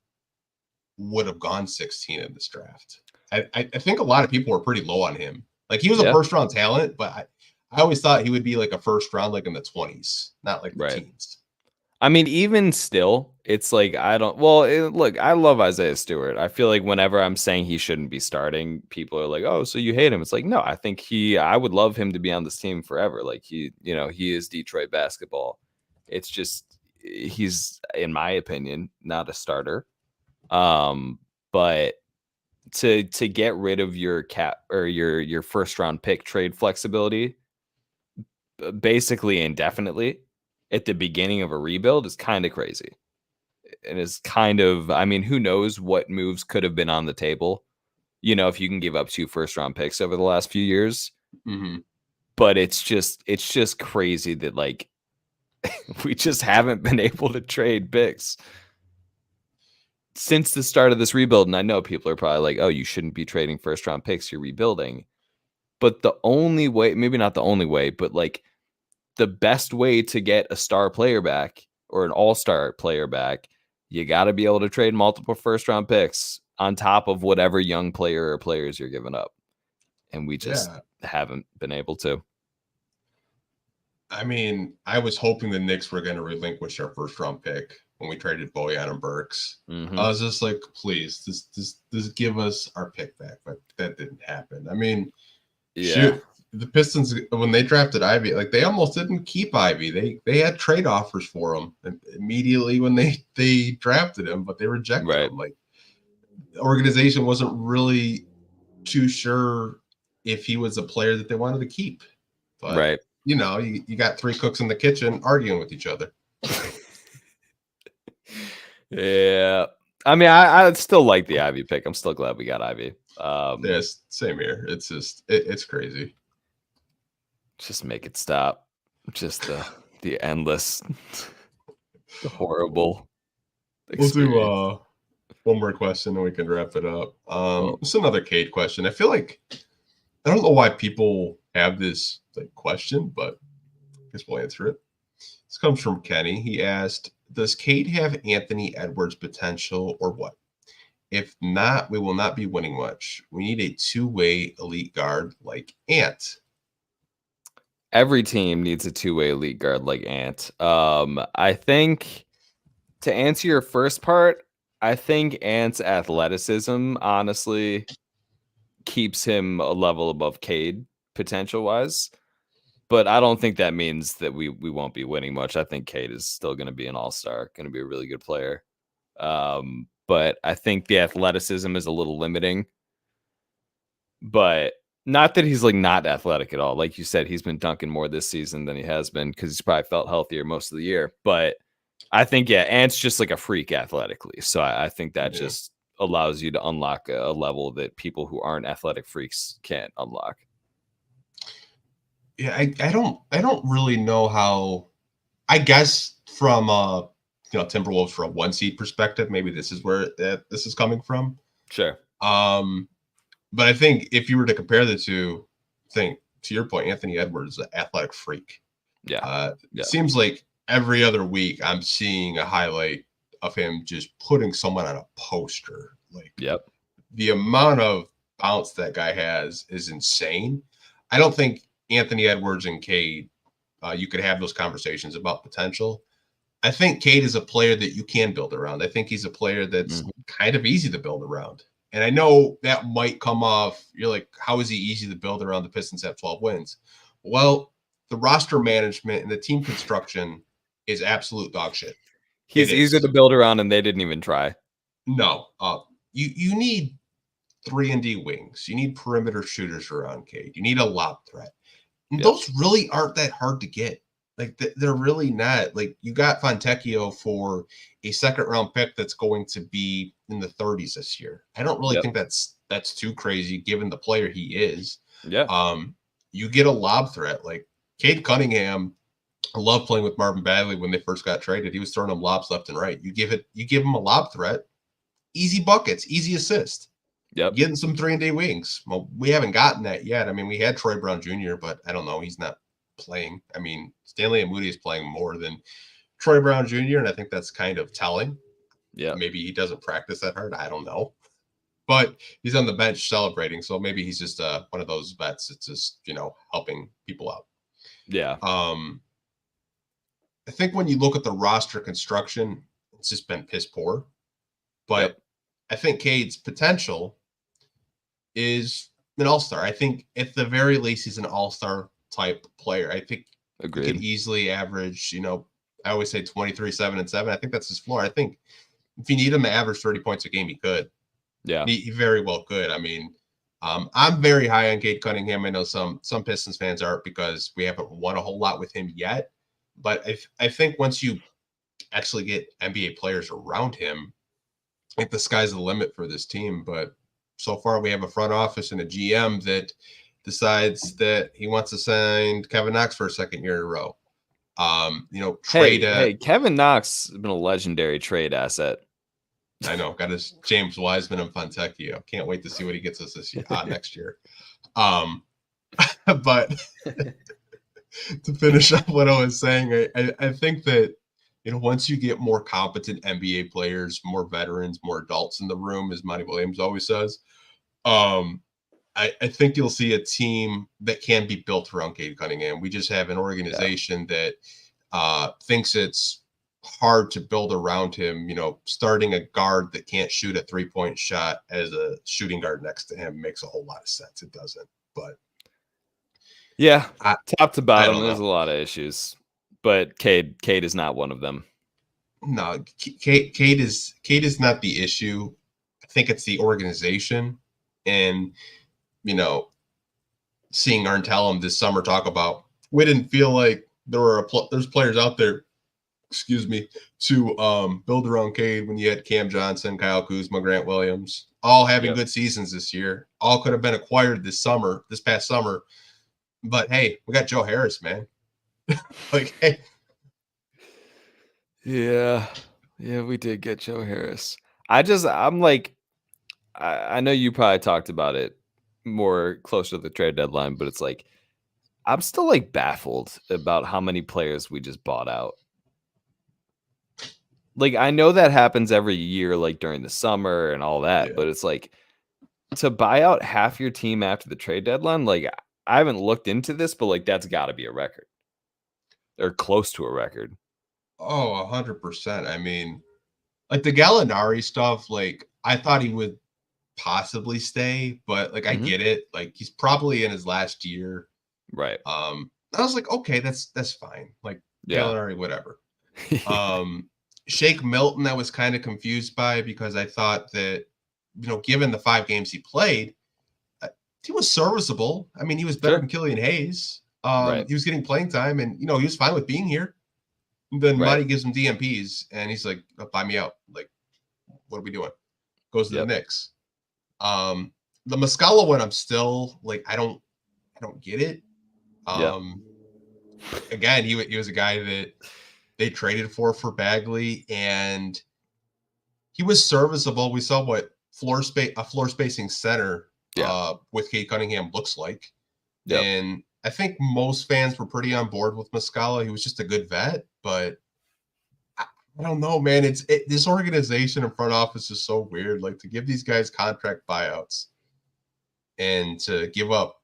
A: would have gone 16 in this draft. I think a lot of people were pretty low on him. Like, he was a first-round talent, but I always thought he would be like a first round, like in the 20s, not like the teens.
B: I mean, even still, it's like look, I love Isaiah Stewart. I feel like whenever I'm saying he shouldn't be starting, people are like, "Oh, so you hate him?" It's like, no, I think I would love him to be on this team forever. Like he is Detroit basketball. It's just he's, in my opinion, not a starter. But to get rid of your cap or your first round pick trade flexibility, basically indefinitely at the beginning of a rebuild is kind of crazy. And it's kind of, I mean, who knows what moves could have been on the table, if you can give up 2 first round picks over the last few years.
A: Mm-hmm.
B: But it's just crazy that, like, we just haven't been able to trade picks since the start of this rebuild. And I know people are probably like, oh, you shouldn't be trading first round picks, you're rebuilding. But the only way, maybe not the only way, but like the best way to get a star player back or an all-star player back, you got to be able to trade multiple first-round picks on top of whatever young player or players you're giving up. And we just haven't been able to.
A: I mean, I was hoping the Knicks were going to relinquish our first-round pick when we traded Bojan and Burks.
B: Mm-hmm.
A: I was just like, please, just give us our pick back. But that didn't happen. I mean, shoot. The Pistons, when they drafted Ivy, like, they almost didn't keep Ivy. They had trade offers for him immediately when they drafted him, but they rejected him. Like, the organization wasn't really too sure if he was a player that they wanted to keep. But, you got 3 cooks in the kitchen arguing with each other.
B: Yeah. I mean, I still like the Ivy pick. I'm still glad we got Ivy.
A: Yes, same here. It's just, it's crazy.
B: Just make it stop. Just the endless, the horrible experience.
A: We'll do one more question and we can wrap it up. It's another Cade question. I feel like, I don't know why people have this question, but I guess we'll answer it. This comes from Kenny. He asked, does Cade have Anthony Edwards potential or what? If not, we will not be winning much. We need a 2-way elite guard like Ant.
B: Every team needs a 2-way elite guard like Ant. I think, to answer your first part, I think Ant's athleticism honestly keeps him a level above Cade potential-wise. But I don't think that means that we won't be winning much. I think Cade is still going to be an all-star, going to be a really good player. But I think the athleticism is a little limiting. But not that he's not athletic at all. Like you said, he's been dunking more this season than he has been because he's probably felt healthier most of the year. But I think, Ant's just like a freak athletically. So I think that just allows you to unlock a level that people who aren't athletic freaks can't unlock.
A: Yeah, I don't really know how. I guess from Timberwolves for a 1 seed perspective, maybe this is where this is coming from.
B: Sure.
A: But I think if you were to compare the two, to your point, Anthony Edwards is an athletic freak. It seems like every other week I'm seeing a highlight of him just putting someone on a poster. the amount of bounce that guy has is insane. I don't think Anthony Edwards and Cade, you could have those conversations about potential. I think Cade is a player that you can build around. I think he's a player that's kind of easy to build around. And I know that might come off, you're like, how is he easy to build around? The Pistons have 12 wins. Well, the roster management and the team construction is absolute dog shit.
B: He's easy to build around, and they didn't even try.
A: No. You need 3-and-D wings. You need perimeter shooters around Cade. You need a lob threat. And those really aren't that hard to get. Like, they're really not. Like, you got Fontecchio for a second-round pick that's going to be in the 30s this year. I don't really think that's too crazy given the player he is.
B: Yeah.
A: You get a lob threat. Like, Cade Cunningham, I love playing with Marvin Bagley when they first got traded. He was throwing them lobs left and right. You give him a lob threat, easy buckets, easy assist.
B: Yep.
A: Getting some 3-and-D wings. Well, we haven't gotten that yet. I mean, we had Troy Brown Jr., but I don't know. He's not playing. I mean, Stanley Amudi is playing more than Troy Brown Jr., and I think that's kind of telling.
B: Yeah.
A: Maybe he doesn't practice that hard. I don't know. But he's on the bench celebrating, so maybe he's just one of those vets that's just, helping people out.
B: Yeah.
A: I think when you look at the roster construction, it's just been piss poor. But I think Cade's potential is an all-star. I think at the very least he's an all-star type player. I think he could easily average, I always say 23, 7, and 7. I think that's his floor. I think if you need him to average 30 points a game, he could.
B: Yeah.
A: He very well could. I mean, I'm very high on Cade Cunningham. I know some Pistons fans aren't because we haven't won a whole lot with him yet. But I think once you actually get NBA players around him, I think the sky's the limit for this team. But so far we have a front office and a GM that decides that he wants to sign Kevin Knox for a second year in a row.
B: Hey, Kevin Knox has been a legendary trade asset.
A: I know, got his James Wiseman and Fontecchio. Can't wait to see what he gets us this year, next year. But to finish up what I was saying, I think that once you get more competent NBA players, more veterans, more adults in the room, as Monty Williams always says, I think you'll see a team that can be built around Cade Cunningham. We just have an organization that thinks it's hard to build around him. Starting a guard that can't shoot a 3-point shot as a shooting guard next to him makes a whole lot of sense. It doesn't, but
B: yeah, top to bottom, there's a lot of issues, but Cade is not one of them.
A: No, Cade is not the issue. I think it's the organization, and seeing Arntellum this summer talk about, we didn't feel like there's players out there, to build around Cade when you had Cam Johnson, Kyle Kuzma, Grant Williams, all having good seasons this year. All could have been acquired this past summer. But hey, we got Joe Harris, man. Like, hey.
B: Yeah, we did get Joe Harris. I'm like, I know you probably talked about it more closer to the trade deadline, but it's like, I'm still like baffled about how many players we just bought out. Like, I know that happens every year, like during the summer and all that, but it's like, to buy out half your team after the trade deadline, like, I haven't looked into this, but like, that's got to be a record or close to a record.
A: Oh, 100%. I mean, like the Gallinari stuff, like I thought he would possibly stay, but like I get it. Like he's probably in his last year.
B: Right.
A: I was like, okay, that's fine. Like Gallinari, whatever. Shake Milton, I was kind of confused by because I thought that, given the 5 games he played, he was serviceable. I mean, he was better than Killian Hayes. He was getting playing time, and he was fine with being here. And then Monty gives him DMPs, and he's like, "Buy me out." Like, what are we doing? Goes to the Knicks. The Muscala one, I'm still like, I don't get it. Again, he was a guy that they traded for Bagley, and he was serviceable. We saw what floor spacing center with Cade Cunningham looks like. And I think most fans were pretty on board with Muscala. He was just a good vet, but I don't know, man. This organization and front office is so weird. Like, to give these guys contract buyouts and to give up,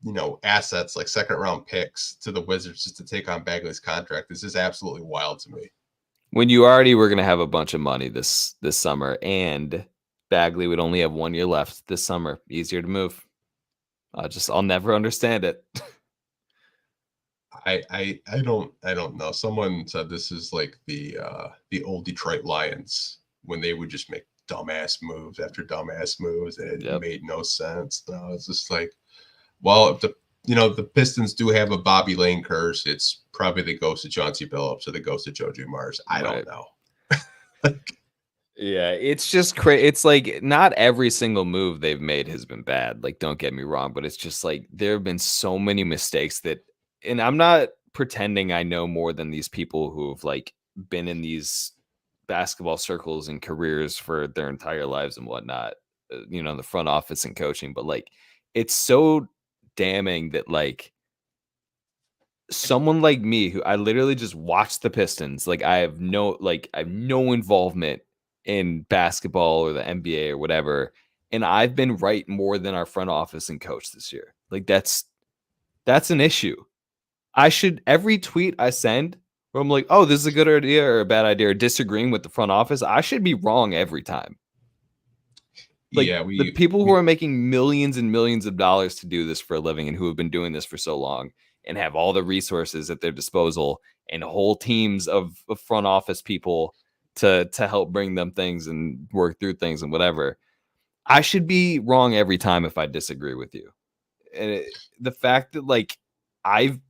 A: assets like second round picks to the Wizards just to take on Bagley's contract. This is absolutely wild to me.
B: When you already were going to have a bunch of money this summer, and Bagley would only have 1 year left this summer, easier to move. I'll never understand it.
A: I don't know. Someone said this is like the old Detroit Lions when they would just make dumbass moves after dumbass moves, and it made no sense. No, it's just like, well, if the Pistons do have a Bobby Lane curse, it's probably the ghost of Chauncey Billups or the ghost of Joe Dumars. I don't know.
B: Yeah, it's just crazy. It's like not every single move they've made has been bad. Like, don't get me wrong, but it's just like there have been so many mistakes that, and I'm not pretending I know more than these people who've like been in these basketball circles and careers for their entire lives and whatnot, the front office and coaching. But like, it's so damning that like someone like me, who I literally just watch the Pistons, like I have no involvement in basketball or the NBA or whatever, and I've been right more than our front office and coach this year. Like that's an issue. Every tweet I send where I'm like, oh, this is a good idea or a bad idea, or disagreeing with the front office, I should be wrong every time. Like, the people who are making millions and millions of dollars to do this for a living and who have been doing this for so long and have all the resources at their disposal and whole teams of front office people to help bring them things and work through things and whatever, I should be wrong every time if I disagree with you. And the fact that like I'm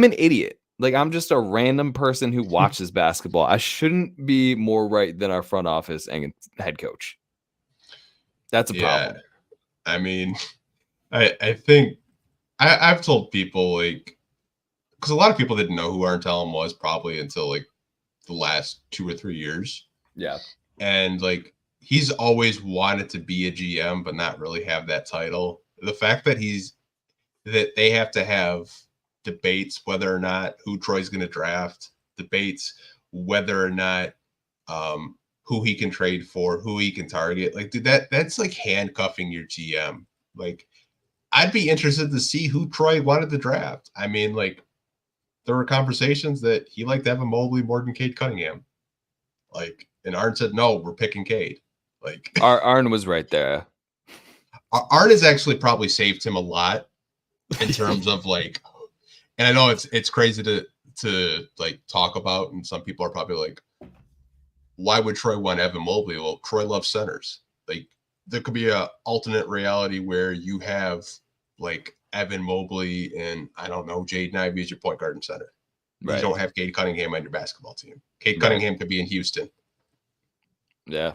B: an idiot. Like, I'm just a random person who watches basketball. I shouldn't be more right than our front office and head coach. That's a problem.
A: I mean, I think I've told people, like, because a lot of people didn't know who Arn Tellem was probably until like the last 2 or 3 years.
B: Yeah.
A: And like, he's always wanted to be a GM, but not really have that title. The fact that they have to have debates whether or not who Troy's going to draft, debates whether or not who he can trade for, who he can target. Like, dude, that's like handcuffing your GM. Like, I'd be interested to see who Troy wanted to draft. I mean, like, there were conversations that he liked Evan Mobley more than Cade Cunningham. Like, and Arn said, no, we're picking Cade. Like,
B: Arn was right there.
A: Arn has actually probably saved him a lot in terms of like, and I know it's crazy to like talk about, and some people are probably like, why would Troy want Evan Mobley? Well, Troy loves centers. Like, there could be a alternate reality where you have like Evan Mobley and, I don't know, Jaden Ivey as your point guard and center. Right. You don't have Cade Cunningham on your basketball team. Cade Cunningham could be in Houston.
B: Yeah,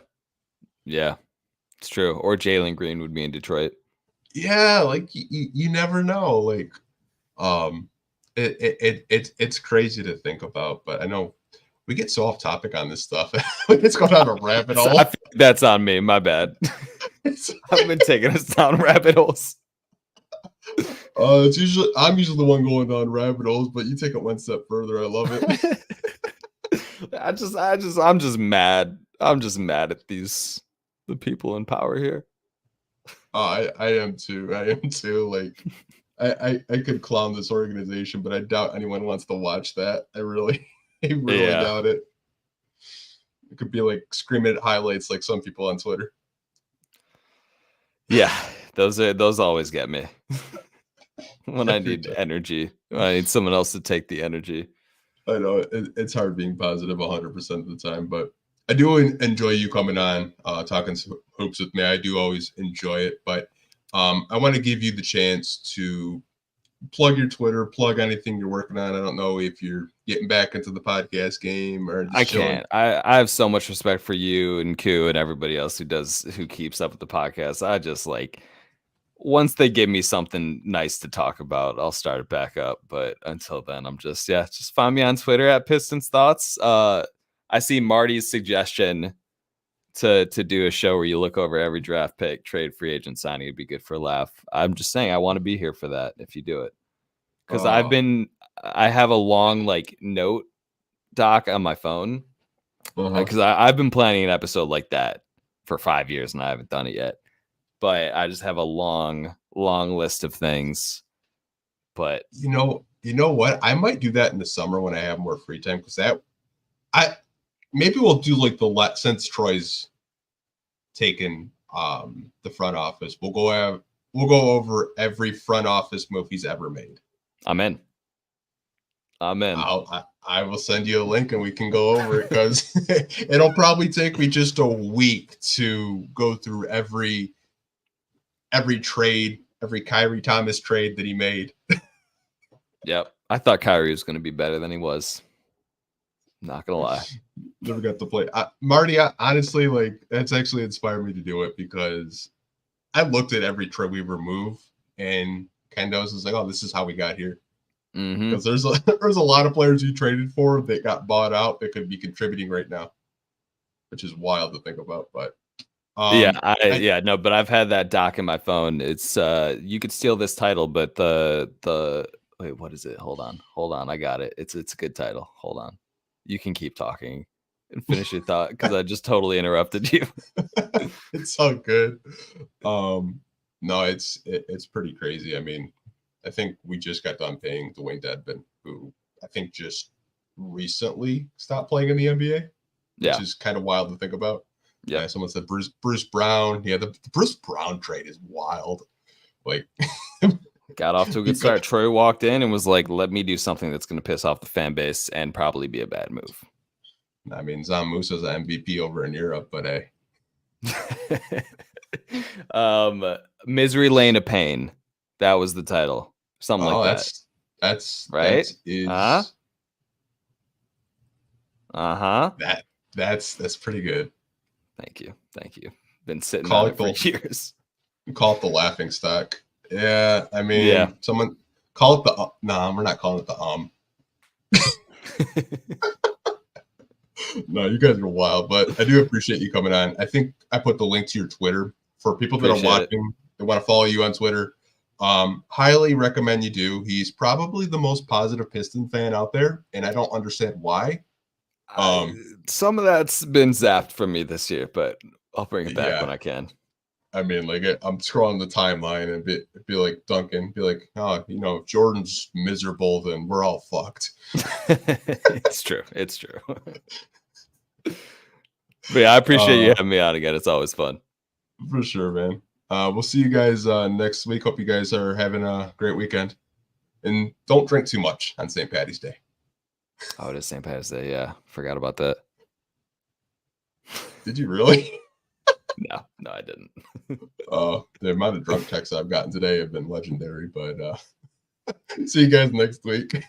B: it's true. Or Jalen Green would be in Detroit.
A: Yeah, like you never know. Like, it's crazy to think about, but I know we get so off topic on this stuff. It's going down a rabbit hole.
B: I think that's on me. My bad. I've been taking us down rabbit holes.
A: I'm usually the one going down rabbit holes, but you take it one step further. I love it.
B: I'm just mad. I'm just mad at the people in power here.
A: I am too. Like, I could clown this organization, but I doubt anyone wants to watch that. I really doubt it. It could be like screaming at highlights like some people on Twitter.
B: Yeah, those always get me. When I need energy, when I need someone else to take the energy.
A: I know it's hard being positive 100% of the time, but I do enjoy you coming on, talking hoops with me. I do always enjoy it, but I want to give you the chance to plug your Twitter, plug anything you're working on. I don't know if you're getting back into the podcast game or just
B: can't. I have so much respect for you and Q and everybody else who keeps up with the podcast. I just like, once they give me something nice to talk about, I'll start it back up. But until then, I'm just find me on Twitter at Pistons Thoughts. I see Marty's suggestion to do a show where you look over every draft pick, trade, free agent signing. It'd be good for a laugh. I'm just saying I want to be here for that if you do it. Because I have a long like note doc on my phone because I've been planning an episode like that for 5 years and I haven't done it yet. But I just have a long list of things. But
A: you know what? I might do that in the summer when I have more free time because maybe we'll do like since Troy's taken the front office, we'll go over every front office move he's ever made.
B: I'm in.
A: I will send you a link and we can go over it because it'll probably take me just a week to go through every trade, every Kyrie Thomas trade that he made.
B: Yep. I thought Kyrie was going to be better than he was. Not going to lie.
A: Never got to play. Marty, honestly, like that's actually inspired me to do it because I looked at every trade we remove and kind of was like, oh, this is how we got here. Because there's a lot of players you traded for that got bought out that could be contributing right now, which is wild to think about. But
B: but I've had that doc in my phone. It's you could steal this title, but the wait, what is it? Hold on, I got it. It's a good title. Hold on, you can keep talking and finish your thought because I just totally interrupted you.
A: It's all good. No, it's pretty crazy. I mean, I think we just got done paying Dwayne Dedmon, who I think just recently stopped playing in the NBA, which is kind of wild to think about. Yeah, someone said Bruce Brown. Yeah, the Bruce Brown trade is wild. Like,
B: got off to a good start. Troy walked in and was like, "Let me do something that's going to piss off the fan base and probably be a bad move."
A: I mean, Zam Musa's an MVP over in Europe, but hey.
B: Misery Lane of Pain. That was the title. Something like that.
A: That's
B: right.
A: That's pretty good.
B: Thank you. Been sitting on it for years.
A: Call it the laughing stock. Yeah, I mean, someone call it the. No, we're not calling it the. No, you guys are wild, but I do appreciate you coming on. I think I put the link to your Twitter for people that are watching. They want to follow you on Twitter. Highly recommend you do. He's probably the most positive Piston fan out there, and I don't understand why.
B: Some of that's been zapped from me this year, but I'll bring it back when I can.
A: I mean, like I'm scrolling the timeline and be like Duncan, be like, oh, if Jordan's miserable, then we're all fucked.
B: It's true. But yeah, I appreciate you having me on again. It's always fun.
A: For sure, man. We'll see you guys next week. Hope you guys are having a great weekend. And don't drink too much on St. Paddy's Day.
B: Oh, it is St. Paddy's Day. Yeah. Forgot about that.
A: Did you really?
B: No, I didn't.
A: The amount of drunk texts I've gotten today have been legendary. But see you guys next week.